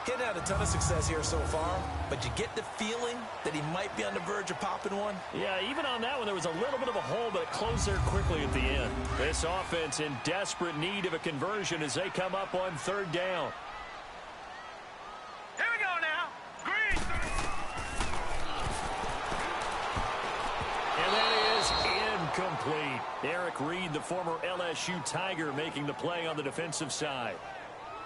He hasn't had a ton of success here so far, but you get the feeling that he might be on the verge of popping one. Yeah, even on that one, there was a little bit of a hole, but it closed there quickly at the end. This offense in desperate need of a conversion as they come up on third down. Here we go now. Green. And that is incomplete. Eric Reed, the former LSU Tiger, making the play on the defensive side.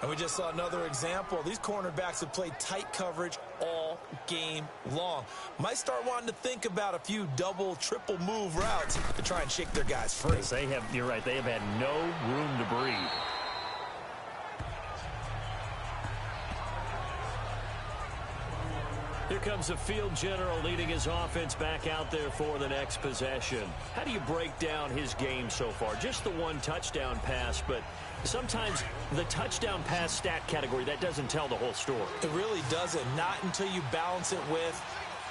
And we just saw another example. These cornerbacks have played tight coverage all game long. Might start wanting to think about a few double, triple move routes to try and shake their guys free. You're right, they have had no room to breathe. Here comes the field general leading his offense back out there for the next possession. How do you break down his game so far? Just the one touchdown pass, but sometimes the touchdown pass stat category, that doesn't tell the whole story. It really doesn't. Not until you balance it with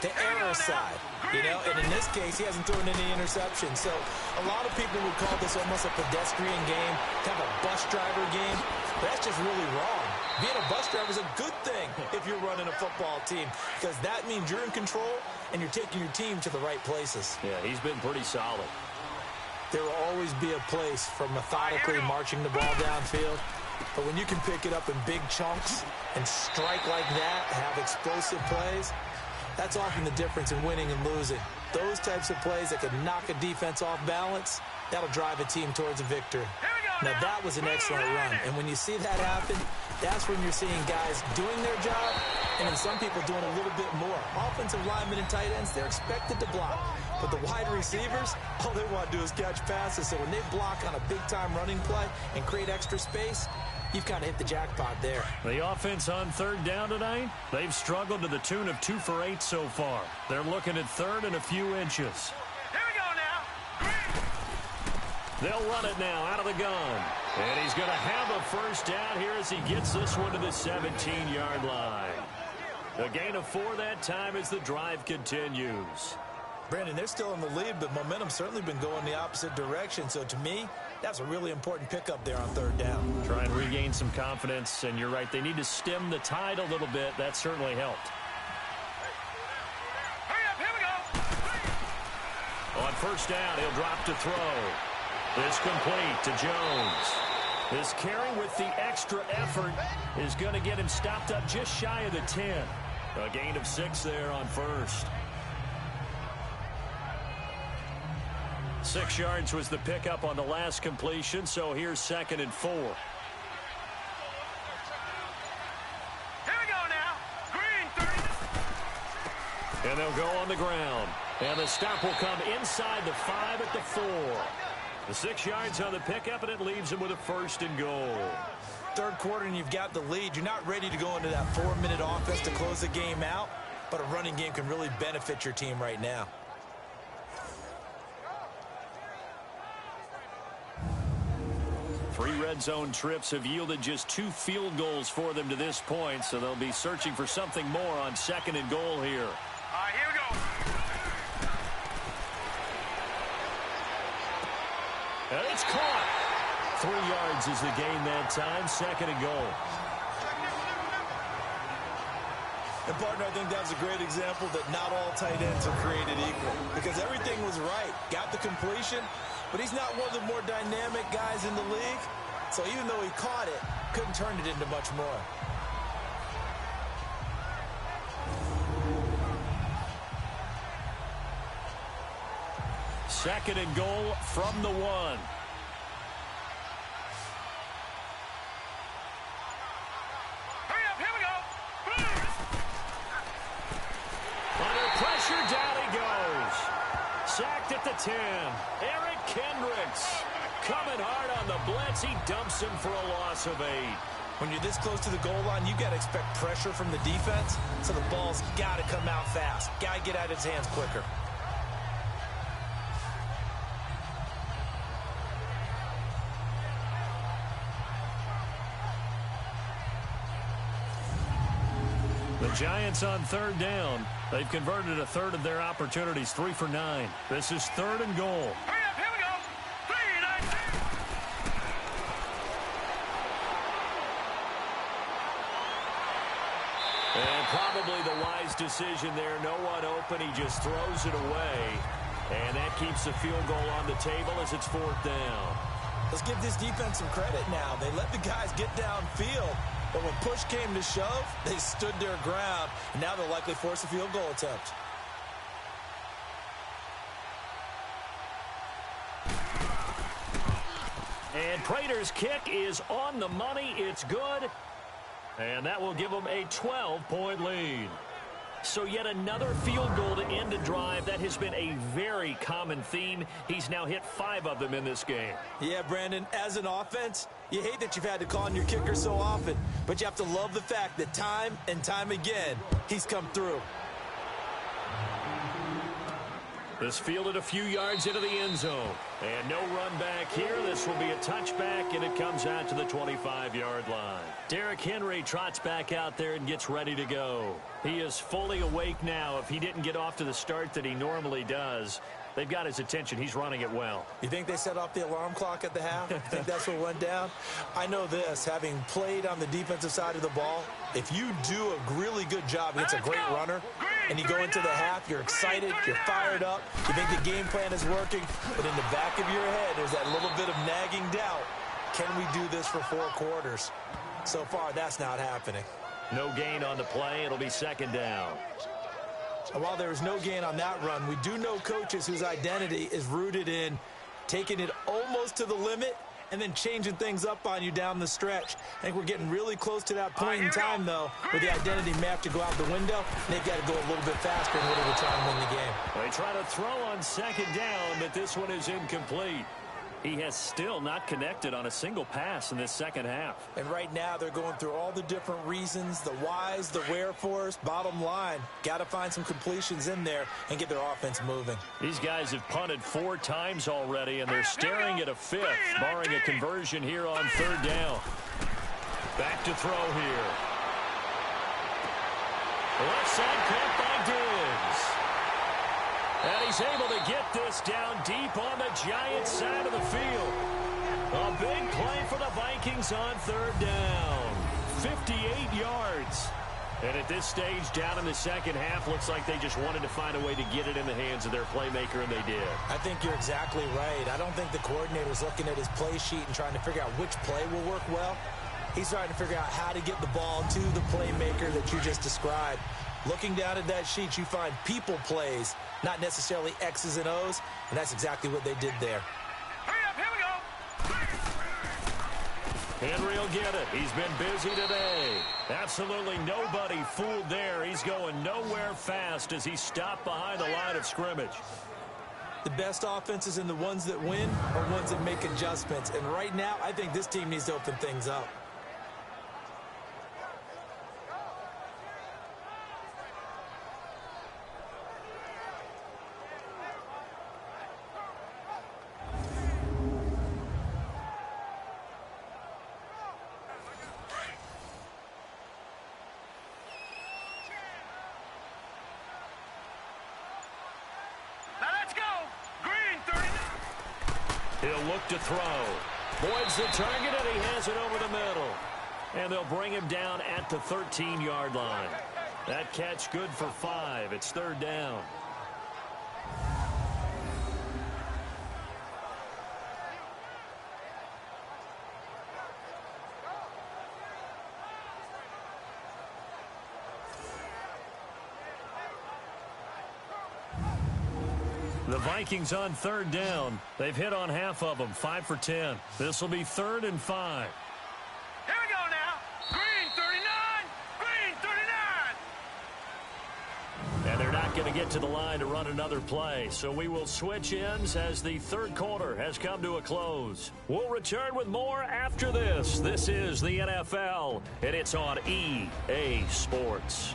the error side. You know, and in this case, he hasn't thrown any interceptions. So a lot of people would call this almost a pedestrian game, kind of a bus driver game. But that's just really wrong. Being a bus driver is a good thing if you're running a football team, because that means you're in control and you're taking your team to the right places. Yeah, he's been pretty solid. There will always be a place for methodically marching the ball downfield. But when you can pick it up in big chunks and strike like that, have explosive plays, that's often the difference in winning and losing. Those types of plays that can knock a defense off balance, that'll drive a team towards a victory. Now, that was an excellent run. And when you see that happen, that's when you're seeing guys doing their job and then some people doing a little bit more. Offensive linemen and tight ends, they're expected to block. But the wide receivers, all they want to do is catch passes. So when they block on a big-time running play and create extra space, you've kind of hit the jackpot there. The offense on third down tonight, they've struggled to the tune of 2 for 8 so far. They're looking at third and a few inches. Here we go now. They'll run it now out of the gun. And he's going to have a first down here as he gets this one to the 17-yard line. A gain of 4 that time as the drive continues. Brandon, they're still in the lead, but momentum's certainly been going the opposite direction. So to me, that's a really important pickup there on third down. Try and regain some confidence, and you're right, they need to stem the tide a little bit. That certainly helped. Hurry up, here we go. On first down, he'll drop to throw. It's complete to Jones. This carry with the extra effort is going to get him stopped up just shy of the 10. A gain of 6 there on first. 6 yards was the pickup on the last completion, so here's 2nd and 4. Here we go now. Green 30. And they'll go on the ground. And the stop will come inside the 5 at the 4. The 6 yards on the pickup, and it leaves them with a 1st and goal. Third quarter and you've got the lead. You're not ready to go into that 4-minute offense to close the game out, but a running game can really benefit your team right now. Three red zone trips have yielded just 2 field goals for them to this point, so they'll be searching for something more on 2nd and goal here. All right, here we go. And it's caught. 3 yards is the gain that time. 2nd and goal. And, partner, I think that's a great example that not all tight ends are created equal, because everything was right. Got the completion, but he's not one of the more dynamic guys in the league. So even though he caught it, couldn't turn it into much more. Second and goal from the 1. Hurry up, here we go. Under pressure, down he goes. Sacked at the 10. Eric Kendricks coming hard on the blitz. He dumps him for a loss of 8. When you're this close to the goal line, you got to expect pressure from the defense, so the ball's got to come out fast. Got to get out of his hands quicker. The Giants on third down. They've converted a third of their opportunities, 3 for 9. This is 3rd and goal. Hurry up, here we go. 3, 9. And probably the wise decision there. No one open. He just throws it away. And that keeps the field goal on the table as it's 4th down. Let's give this defense some credit now. They let the guys get downfield. But when push came to shove, they stood their ground. And now they'll likely force a field goal attempt. And Prater's kick is on the money. It's good. And that will give them a 12-point lead. So yet another field goal to end a drive. That has been a very common theme. He's now hit 5 of them in this game. Yeah, Brandon, as an offense, you hate that you've had to call on your kicker so often, but you have to love the fact that time and time again, he's come through. This fielded a few yards into the end zone. And no run back here. This will be a touchback, and it comes out to the 25-yard line. Derrick Henry trots back out there and gets ready to go. He is fully awake now. If he didn't get off to the start that he normally does, they've got his attention. He's running it well. You think they set off the alarm clock at the half? You think that's what went down? I know this, having played on the defensive side of the ball, if you do a really good job against a great runner, and you go into the half, you're excited, you're fired up, you think the game plan is working, but in the back of your head, there's that little bit of nagging doubt. Can we do this for 4 quarters? So far, that's not happening. No gain on the play. It'll be 2nd down. And while there is no gain on that run, we do know coaches whose identity is rooted in taking it almost to the limit and then changing things up on you down the stretch. I think we're getting really close to that point in time, though, where the identity may have to go out the window, and they've got to go a little bit faster in order to try and win the game. They try to throw on 2nd down, but this one is incomplete. He has still not connected on a single pass in this second half. And right now, they're going through all the different reasons, the whys, the wherefores. Bottom line, got to find some completions in there and get their offense moving. These guys have punted 4 times already, and they're staring at a 5th, barring a conversion here on 3rd down. Back to throw here. Left side caught by Diggs. And he's able to get this down deep on the Giants side of the field. A big play for the Vikings on 3rd down. 58 yards. And at this stage, down in the second half, looks like they just wanted to find a way to get it in the hands of their playmaker, and they did. I think you're exactly right. I don't think the coordinator's looking at his play sheet and trying to figure out which play will work well. He's trying to figure out how to get the ball to the playmaker that you just described. Looking down at that sheet, you find people plays, not necessarily X's and O's, and that's exactly what they did there. Hurry up, here we go. Henry will get it. He's been busy today. Absolutely nobody fooled there. He's going nowhere fast as he stopped behind the line of scrimmage. The best offenses and the ones that win are ones that make adjustments. And right now, I think this team needs to open things up. He'll look to throw. Boyd's the target, and he has it over the middle. And they'll bring him down at the 13-yard line. That catch good for 5. It's 3rd down. The Vikings on 3rd down. They've hit on half of them, 5 for 10. This will be 3rd and 5. Here we go now. Green 39. Green 39. And they're not going to get to the line to run another play. So we will switch ends as the 3rd quarter has come to a close. We'll return with more after this. This is the NFL, and it's on EA Sports.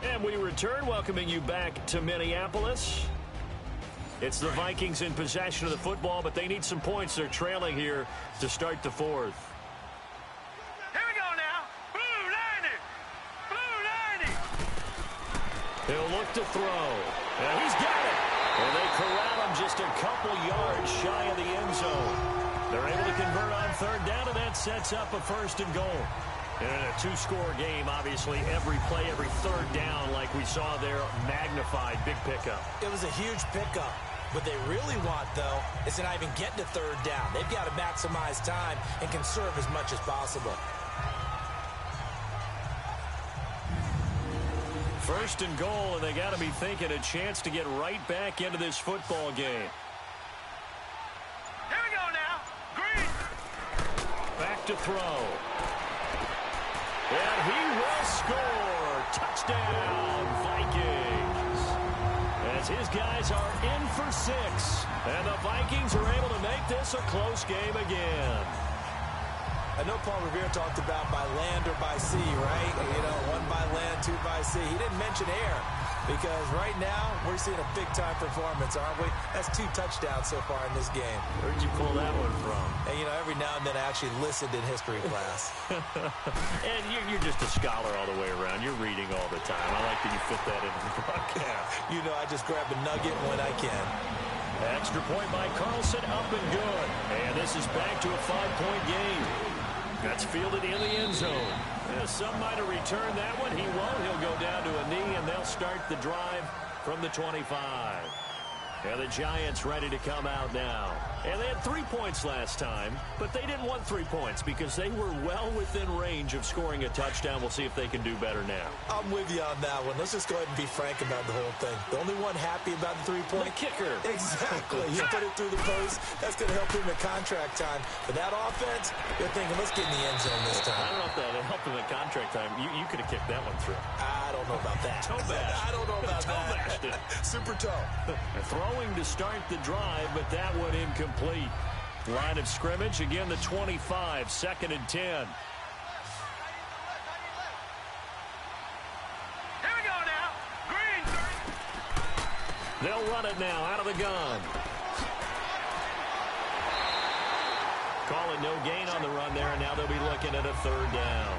And we return, welcoming you back to Minneapolis. It's the Vikings in possession of the football, but they need some points. They're trailing here to start the 4th. Here we go now. Blue 90. Blue 90. He'll look to throw. And he's got it. And they corral him just a couple yards shy of the end zone. They're able to convert on 3rd down, and that sets up a 1st and goal. And in a two-score game, obviously, every play, every third down, like we saw there, magnified, big pickup. It was a huge pickup. What they really want, though, is to not even get to third down. They've got to maximize time and conserve as much as possible. First and goal, and they got to be thinking a chance to get right back into this football game. Here we go now. Green. Back to throw. And he will score. Touchdown, Vikings. As his guys are in for 6. And the Vikings are able to make this a close game again. I know Paul Revere talked about by land or by sea, right? You know, 1 by land, 2 by sea. He didn't mention air because right now we're seeing a big-time performance, aren't we? That's 2 touchdowns so far in this game. Where'd you pull that one from? And, you know, every now and then I actually listened in history class. And you're just a scholar all the way around. You're reading all the time. I like that you fit that into the broadcast. You know, I just grab a nugget when I can. Extra point by Carlson, up and good. And this is back to a 5-point game. That's fielded in the end zone. Some might have returned that one. He won't. He'll go down to a knee, and they'll start the drive from the 25. And the Giants ready to come out now. And they had 3 points last time, but they didn't want 3 points because they were well within range of scoring a touchdown. We'll see if they can do better now. I'm with you on that one. Let's just go ahead and be frank about the whole thing. The only one happy about the 3-point? The kicker. Exactly. You put it through the post. That's going to help him in contract time. But that offense, you're thinking, let's get in the end zone this time. I don't know if that helped him in contract time. You could have kicked that one through. I don't know about that. Toe bash. I don't know about toe that. bashed it. Super toe. Throwing to start the drive, but that one incomplete. Line of scrimmage, again the 25, 2nd and 10. Here we go now. Green. They'll run it now out of the gun. Calling no gain on the run there, and now they'll be looking at a 3rd down.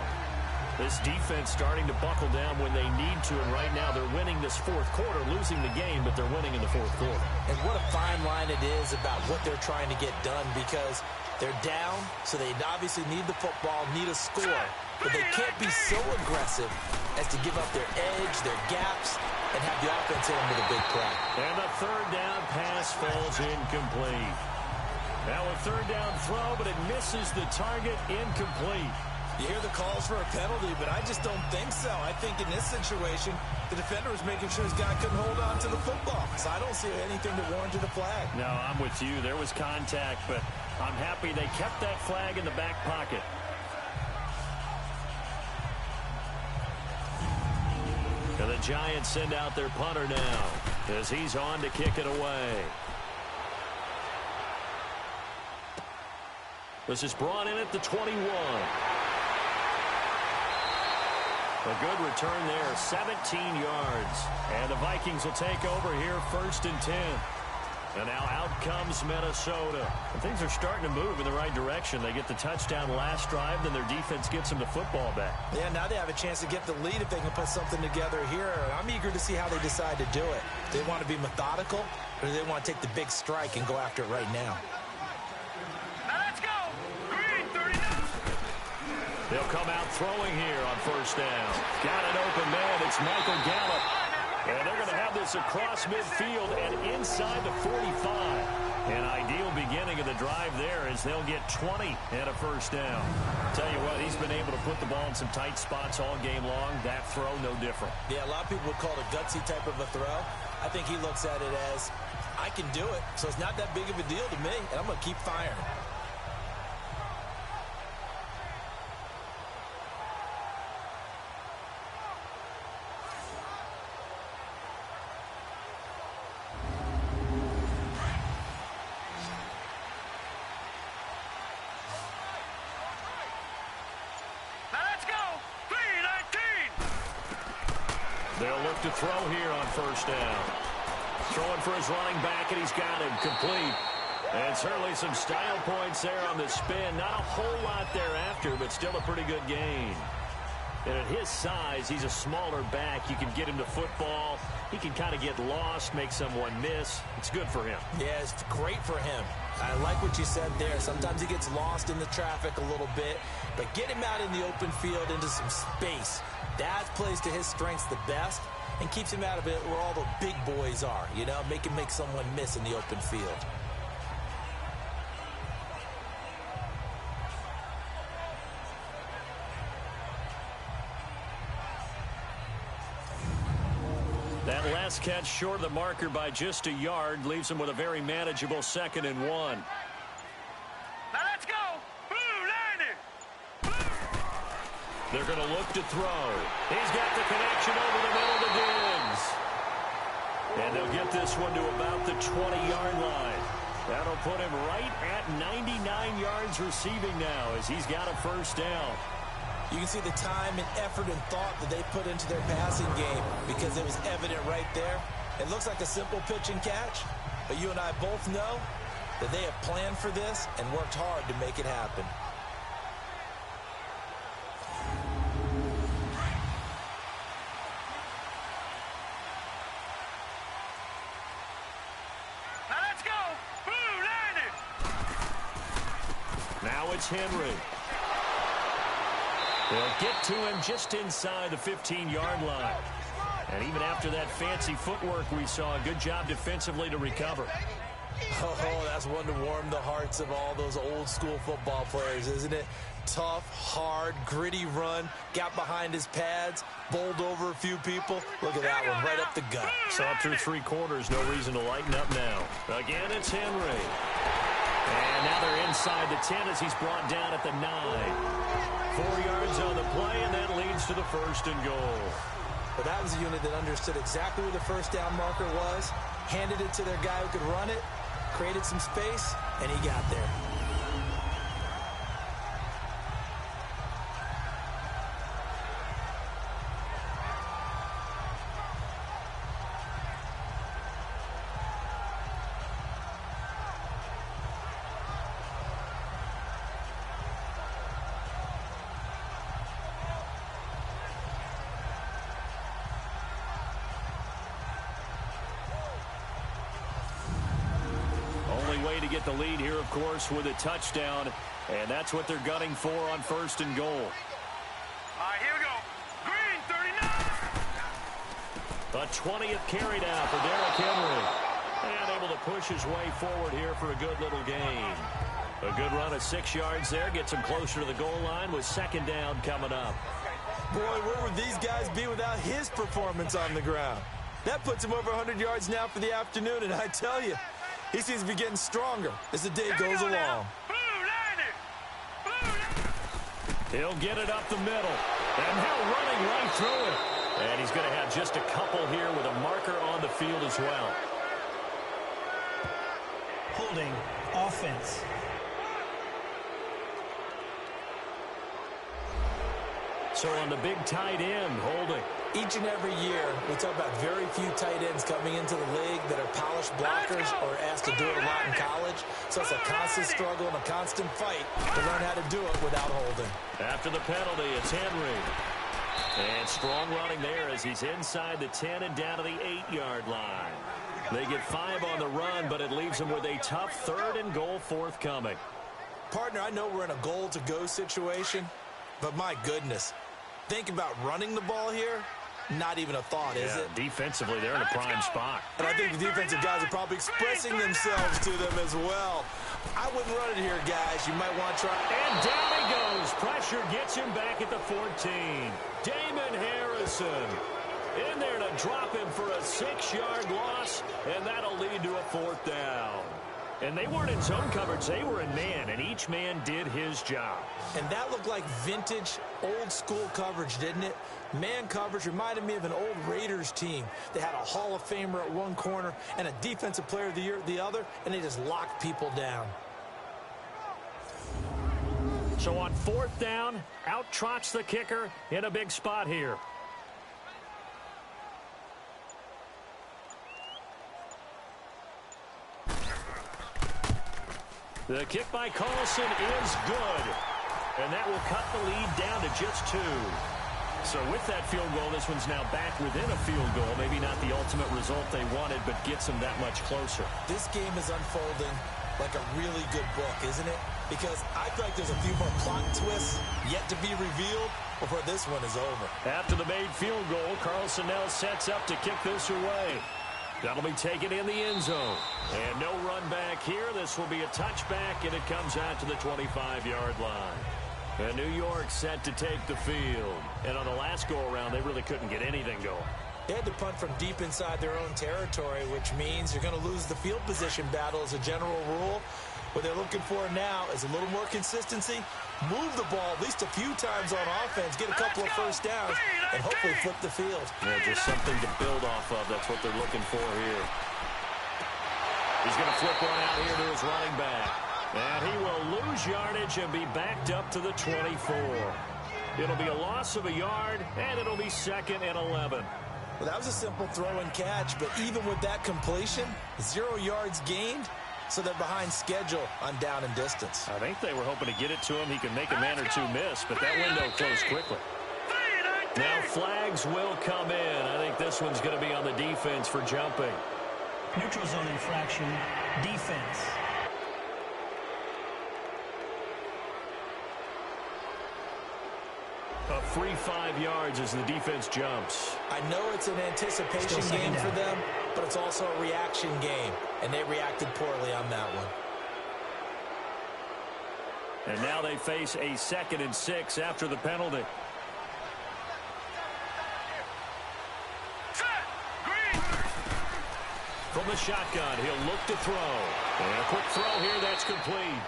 This defense starting to buckle down when they need to, and right now they're winning this 4th quarter, losing the game, but they're winning in the 4th quarter. And what a fine line it is about what they're trying to get done because they're down, so they obviously need the football, need a score, but they can't be so aggressive as to give up their edge, their gaps, and have the offense hit them with a big play. And the 3rd down pass falls incomplete. Now a 3rd down throw, but it misses the target, incomplete. You hear the calls for a penalty, but I just don't think so. I think in this situation, the defender was making sure his guy couldn't hold on to the football. So I don't see anything that warranted a flag. No, I'm with you. There was contact, but I'm happy they kept that flag in the back pocket. And the Giants send out their punter now as he's on to kick it away. This is brought in at the 21. A good return there, 17 yards. And the Vikings will take over here, 1st and 10. And now out comes Minnesota. And things are starting to move in the right direction. They get the touchdown last drive, then their defense gets them the football back. Yeah, now they have a chance to get the lead if they can put something together here. I'm eager to see how they decide to do it. Do they want to be methodical, or do they want to take the big strike and go after it right now? Now let's go. Green, 39. They'll come out throwing here on 1st down. Got an open man. It's Michael Gallup. And they're going to have this across midfield and inside the 45. An ideal beginning of the drive there as they'll get 20 and a 1st down. Tell you what, he's been able to put the ball in some tight spots all game long. That throw, no different. Yeah, a lot of people would call it a gutsy type of a throw. I think he looks at it as, I can do it, so it's not that big of a deal to me, and I'm going to keep firing. They'll look to throw here on 1st down. Throwing for his running back, and he's got him complete. And certainly some style points there on the spin. Not a whole lot thereafter, but still a pretty good gain. And at his size, he's a smaller back. You can get him to football. He can kind of get lost, make someone miss. It's good for him. Yeah, it's great for him. I like what you said there. Sometimes he gets lost in the traffic a little bit, but get him out in the open field into some space. That plays to his strengths the best and keeps him out of it where all the big boys are, you know, make him make someone miss in the open field. That last catch short of the marker by just a yard leaves him with a very manageable 2nd and 1. Now let's go. Blue line it. They're going to look to throw. He's got the connection over the middle to Diggs. And they'll get this one to about the 20-yard line. That'll put him right at 99 yards receiving now as he's got a first down. You can see the time and effort and thought that they put into their passing game because it was evident right there. It looks like a simple pitch and catch, but you and I both know that they have planned for this and worked hard to make it happen. Now let's go. Blue line it. Now it's Henry. They'll get to him just inside the 15-yard line. And even after that fancy footwork we saw, a good job defensively to recover. Oh, that's one to warm the hearts of all those old-school football players, isn't it? Tough, hard, gritty run, got behind his pads, bowled over a few people. Look at that one, right up the gut. Saw it through 3 quarters, no reason to lighten up now. Again, it's Henry. And now they're inside the 10 as he's brought down at the 9. 4 yards on the play, and that leads to the 1st and goal. But that was a unit that understood exactly where the first down marker was, handed it to their guy who could run it, created some space, and he got there. Way to get the lead here, of course, with a touchdown, and that's what they're gunning for on 1st and goal. All right, here we go. Green, 39. A 20th carry now for Derrick Henry. And able to push his way forward here for a good little gain. A good run of 6 yards there. Gets him closer to the goal line with 2nd down coming up. Boy, where would these guys be without his performance on the ground? That puts him over 100 yards now for the afternoon, and I tell you, he seems to be getting stronger as the day goes along. He'll get it up the middle. And now running right through it. And he's going to have just a couple here with a marker on the field as well. Holding offense. So on the big tight end, holding. Each and every year, we talk about very few tight ends coming into the league that are polished blockers or asked to do it a lot in college. So it's a constant struggle and a constant fight to learn how to do it without holding. After the penalty, it's Henry. And strong running there as he's inside the 10 and down to the 8-yard line. They get 5 on the run, but it leaves them with a tough 3rd and goal forthcoming. Partner, I know we're in a goal-to-go situation, but my goodness. Think about running the ball here. Not even a thought, is it? Defensively, they're in a prime spot. And I think the defensive guys are probably expressing themselves to them as well. I wouldn't run it here, guys. You might want to try. And down he goes. Pressure gets him back at the 14. Damon Harrison in there to drop him for a 6-yard loss, and that'll lead to a 4th down. And they weren't in zone coverage. They were in man, and each man did his job. And that looked like vintage, old-school coverage, didn't it? Man coverage reminded me of an old Raiders team. They had a Hall of Famer at one corner and a Defensive Player of the Year at the other, and they just locked people down. So on 4th down, out trots the kicker in a big spot here. The kick by Carlson is good. And that will cut the lead down to just 2. So with that field goal, this one's now back within a field goal. Maybe not the ultimate result they wanted, but gets them that much closer. This game is unfolding like a really good book, isn't it? Because I feel like there's a few more plot twists yet to be revealed before this one is over. After the made field goal, Carlson now sets up to kick this away. That'll be taken in the end zone. And no run back here. This will be a touchback, and it comes out to the 25-yard line. And New York set to take the field. And on the last go-around, they really couldn't get anything going. They had to punt from deep inside their own territory, which means you're going to lose the field position battle as a general rule. What they're looking for now is a little more consistency, move the ball at least a few times on offense, get a couple of first downs, and hopefully flip the field. Yeah, just something to build off of. That's what they're looking for here. He's going to flip one out here to his running back. And he will lose yardage and be backed up to the 24. It'll be a loss of a yard, and it'll be 2nd and 11. Well, that was a simple throw and catch, but even with that completion, 0 yards gained, so they're behind schedule on down and distance. I think they were hoping to get it to him. He could make a man or two miss, but that window closed quickly. Now flags will come in. I think this one's going to be on the defense for jumping. Neutral zone infraction, defense. A free 5 yards as the defense jumps. I know it's an anticipation game for them, but it's also a reaction game, and they reacted poorly on that one. And now they face a 2nd and 6 after the penalty. From the shotgun, he'll look to throw. And a quick throw here, that's complete.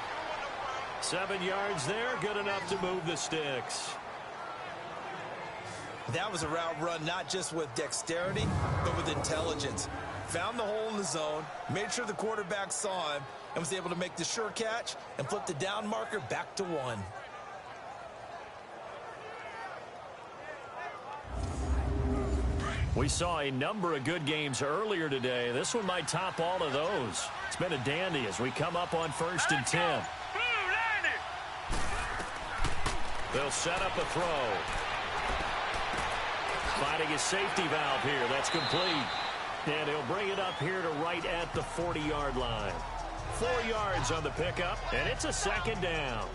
7 yards there, good enough to move the sticks. That was a route run not just with dexterity, but with intelligence. Found the hole in the zone, made sure the quarterback saw him, and was able to make the sure catch and flip the down marker back to 1. We saw a number of good games earlier today. This one might top all of those. It's been a dandy as we come up on 1st and 10. They'll set up a throw. Finding his safety valve here. That's complete. And he'll bring it up here to right at the 40-yard line. 4 yards on the pickup, and it's a 2nd down.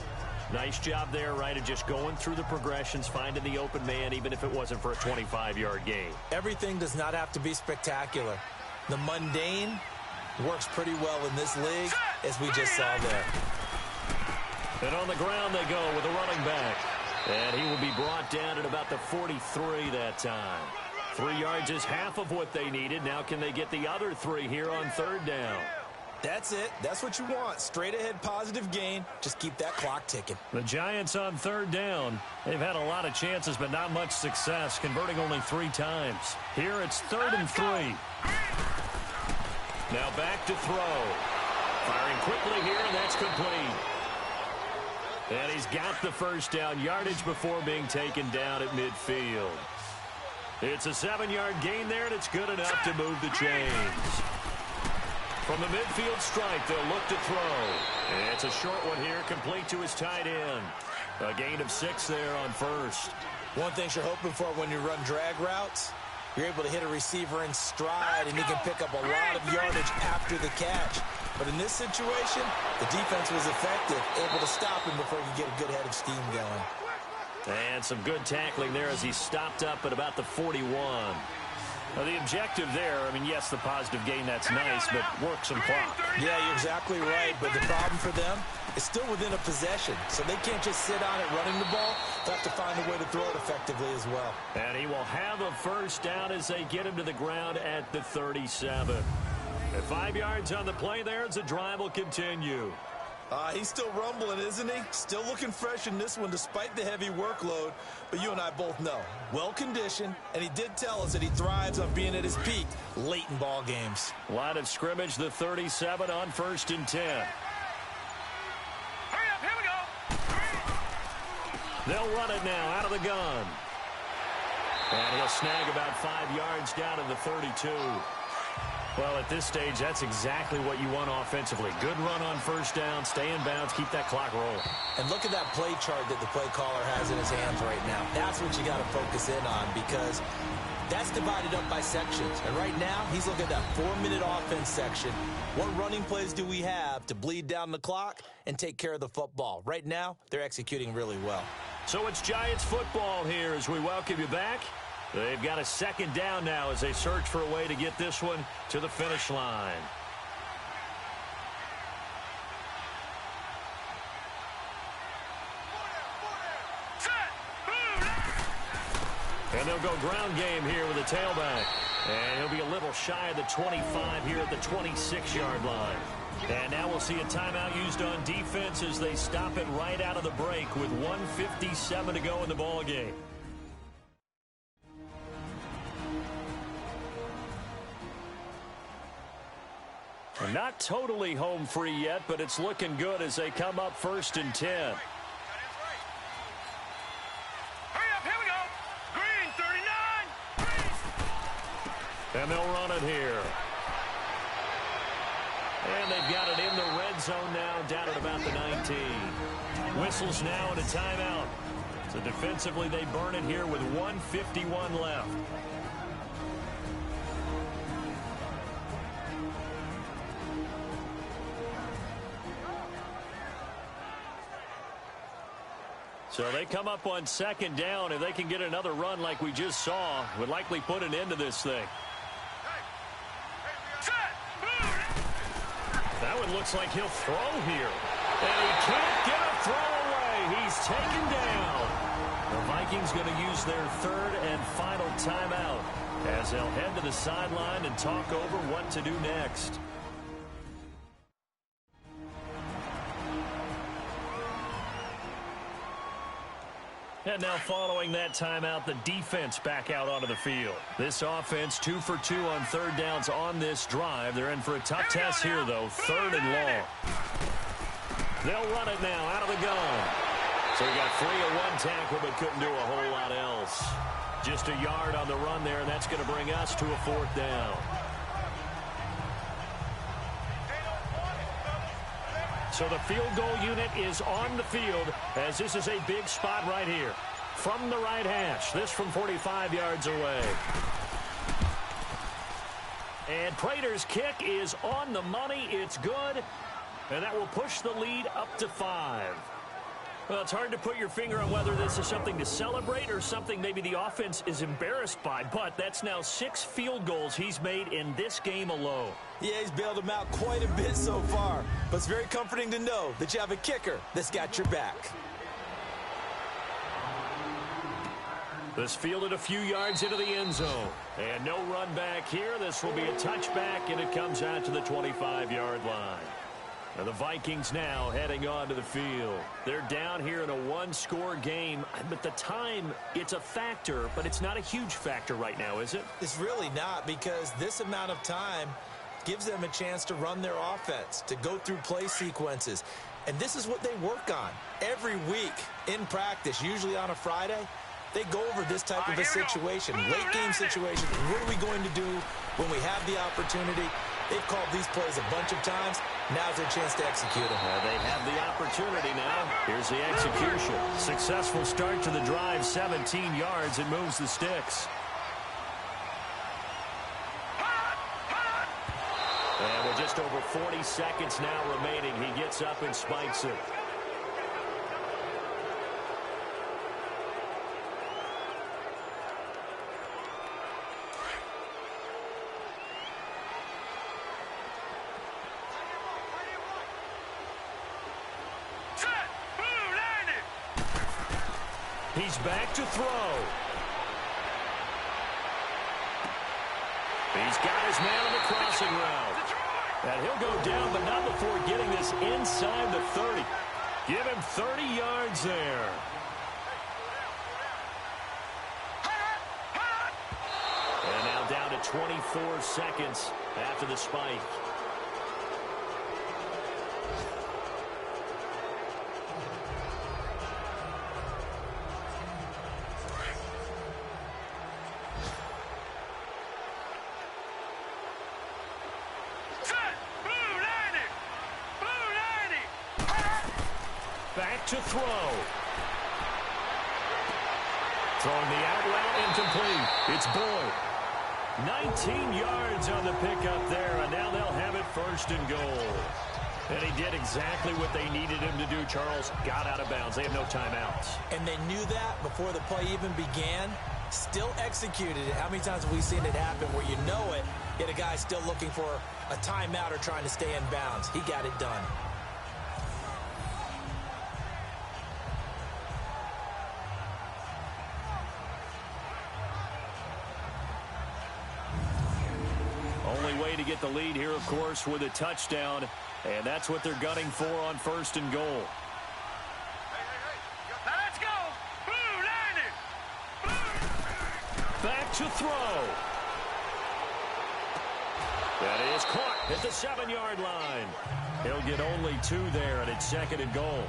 Nice job there, right, of just going through the progressions, finding the open man, even if it wasn't for a 25-yard gain. Everything does not have to be spectacular. The mundane works pretty well in this league, as we just saw there. And on the ground they go with a running back. And he will be brought down at about the 43 that time. 3 yards is half of what they needed. Now can they get the other 3 here on 3rd down? That's it. That's what you want. Straight ahead positive gain. Just keep that clock ticking. The Giants on 3rd down. They've had a lot of chances, but not much success, converting only 3 times. Here it's 3rd and 3. Now back to throw. Firing quickly here, and that's complete. And he's got the first down yardage before being taken down at midfield. It's a 7-yard gain there, and it's good enough to move the chains. From the midfield stripe, they'll look to throw. And it's a short one here, complete to his tight end. A gain of 6 there on 1st. One thing you're hoping for when you run drag routes, you're able to hit a receiver in stride, and he can pick up a lot of yardage after the catch. But in this situation, the defense was effective, able to stop him before you get a good head of steam going. And some good tackling there as he stopped up at about the 41. Now the objective there, I mean, yes, the positive gain, that's nice, but work some clock. Yeah, you're exactly right, but the problem for them is still within a possession, so they can't just sit on it running the ball. They'll have to find a way to throw it effectively as well. And he will have a first down as they get him to the ground at the 37. At 5 yards on the play there as the drive will continue. He's still rumbling, isn't he? Still looking fresh in this one despite the heavy workload. But you and I both know, well-conditioned, and he did tell us that he thrives on being at his peak late in ball games. Line of scrimmage, the 37 on 1st and 10. Hurry up, here we go. They'll run it now out of the gun. And he'll snag about 5 yards down to the 32. Well, at this stage, that's exactly what you want offensively. Good run on first down, stay in bounds, keep that clock rolling. And look at that play chart that the play caller has in his hands right now. That's what you got to focus in on, because that's divided up by sections. And right now, he's looking at that 4-minute offense section. What running plays do we have to bleed down the clock and take care of the football? Right now, they're executing really well. So it's Giants football here as we welcome you back. They've got a second down now as they search for a way to get this one to the finish line. And they'll go ground game here with a tailback. And he'll be a little shy of the 25 here at the 26-yard line. And now we'll see a timeout used on defense as they stop it right out of the break with 1:57 to go in the ballgame. Not totally home free yet, but it's looking good as they come up 1st and 10. Hurry up, here we go. Green, 39. And they'll run it here. And they've got it in the red zone now, down at about the 19. Whistles now and a timeout. So defensively, they burn it here with 1:51 left. So they come up on 2nd down. If they can get another run like we just saw, would likely put an end to this thing. That one looks like he'll throw here. And he can't get a throw away. He's taken down. The Vikings going to use their 3rd and final timeout as they'll head to the sideline and talk over what to do next. And now following that timeout, the defense back out onto the field. This offense 2 for 2 on 3rd downs on this drive. They're in for a tough test here, though. 3rd and long. They'll run it now out of the gun. So he got free of one tackle but couldn't do a whole lot else. Just a yard on the run there, and that's going to bring us to a 4th down. So the field goal unit is on the field as this is a big spot right here. From the right hash, this from 45 yards away. And Prater's kick is on the money. It's good. And that will push the lead up to 5. Well, it's hard to put your finger on whether this is something to celebrate or something maybe the offense is embarrassed by. But that's now 6 field goals he's made in this game alone. Yeah, he's bailed them out quite a bit so far. But it's very comforting to know that you have a kicker that's got your back. This fielded a few yards into the end zone. And no run back here. This will be a touchback, and it comes out to the 25-yard line. And the Vikings now heading on to the field. They're down here in a 1-score game. But the time, it's a factor, but it's not a huge factor right now, is it? It's really not, because this amount of time gives them a chance to run their offense, to go through play sequences. And this is what they work on every week in practice, usually on a Friday. They go over this type of a situation, late-game situation. What are we going to do when we have the opportunity? They've called these plays a bunch of times. Now's their chance to execute them. They have the opportunity now. Here's the execution. Successful start to the drive, 17 yards. It moves the sticks. And with just over 40 seconds now remaining, he gets up and spikes it. He's back to throw. He's got his man on the crossing route. And he'll go down, but not before getting this inside the 30. Give him 30 yards there. And now down to 24 seconds after the spike. Back to throw. Throwing the out route incomplete. It's Boyd. 19 yards on the pickup there, and now they'll have it first and goal. And he did exactly what they needed him to do, Charles. Got out of bounds. They have no timeouts. And they knew that before the play even began. Still executed it. How many times have we seen it happen where you know it, yet a guy's still looking for a timeout or trying to stay in bounds? He got it done. Only way to get the lead here, of course, with a touchdown. And that's what they're gunning for on first and goal. Now let's go. Blue line it. Back to throw. That is caught at the 7-yard line. He'll get only 2 there, and it's second and goal.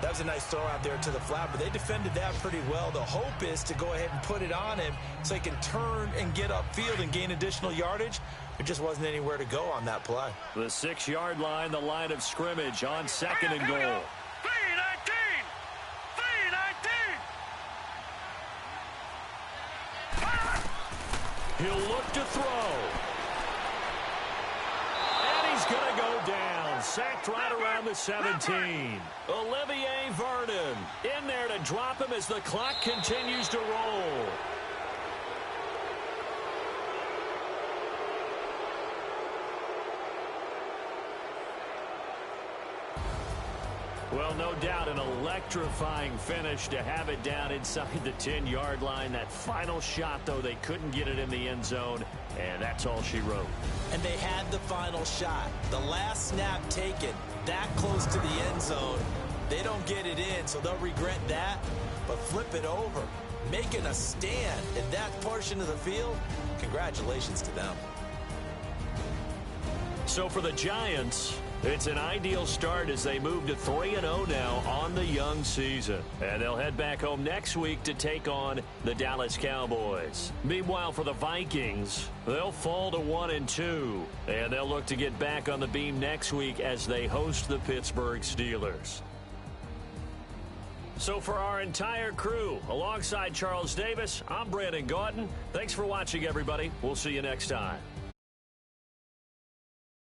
That was a nice throw out there to the flat, but they defended that pretty well. The hope is to go ahead and put it on him so he can turn and get upfield and gain additional yardage. There just wasn't anywhere to go on that play. The 6-yard line, the line of scrimmage on second and goal. 3-19. 3-19. He'll look to throw. And he's going to go down. Sacked right around the 17. Olivier Vernon in there to drop him as the clock continues to roll. Well, no doubt an electrifying finish to have it down inside the 10-yard line. That final shot, though, they couldn't get it in the end zone, and that's all she wrote. And they had the final shot. The last snap taken that close to the end zone. They don't get it in, so they'll regret that, but flip it over. Making a stand in that portion of the field, congratulations to them. So for the Giants, it's an ideal start as they move to 3-0 now on the young season. And they'll head back home next week to take on the Dallas Cowboys. Meanwhile, for the Vikings, they'll fall to 1-2. And they'll look to get back on the beam next week as they host the Pittsburgh Steelers. So for our entire crew, alongside Charles Davis, I'm Brandon Gautin. Thanks for watching, everybody. We'll see you next time.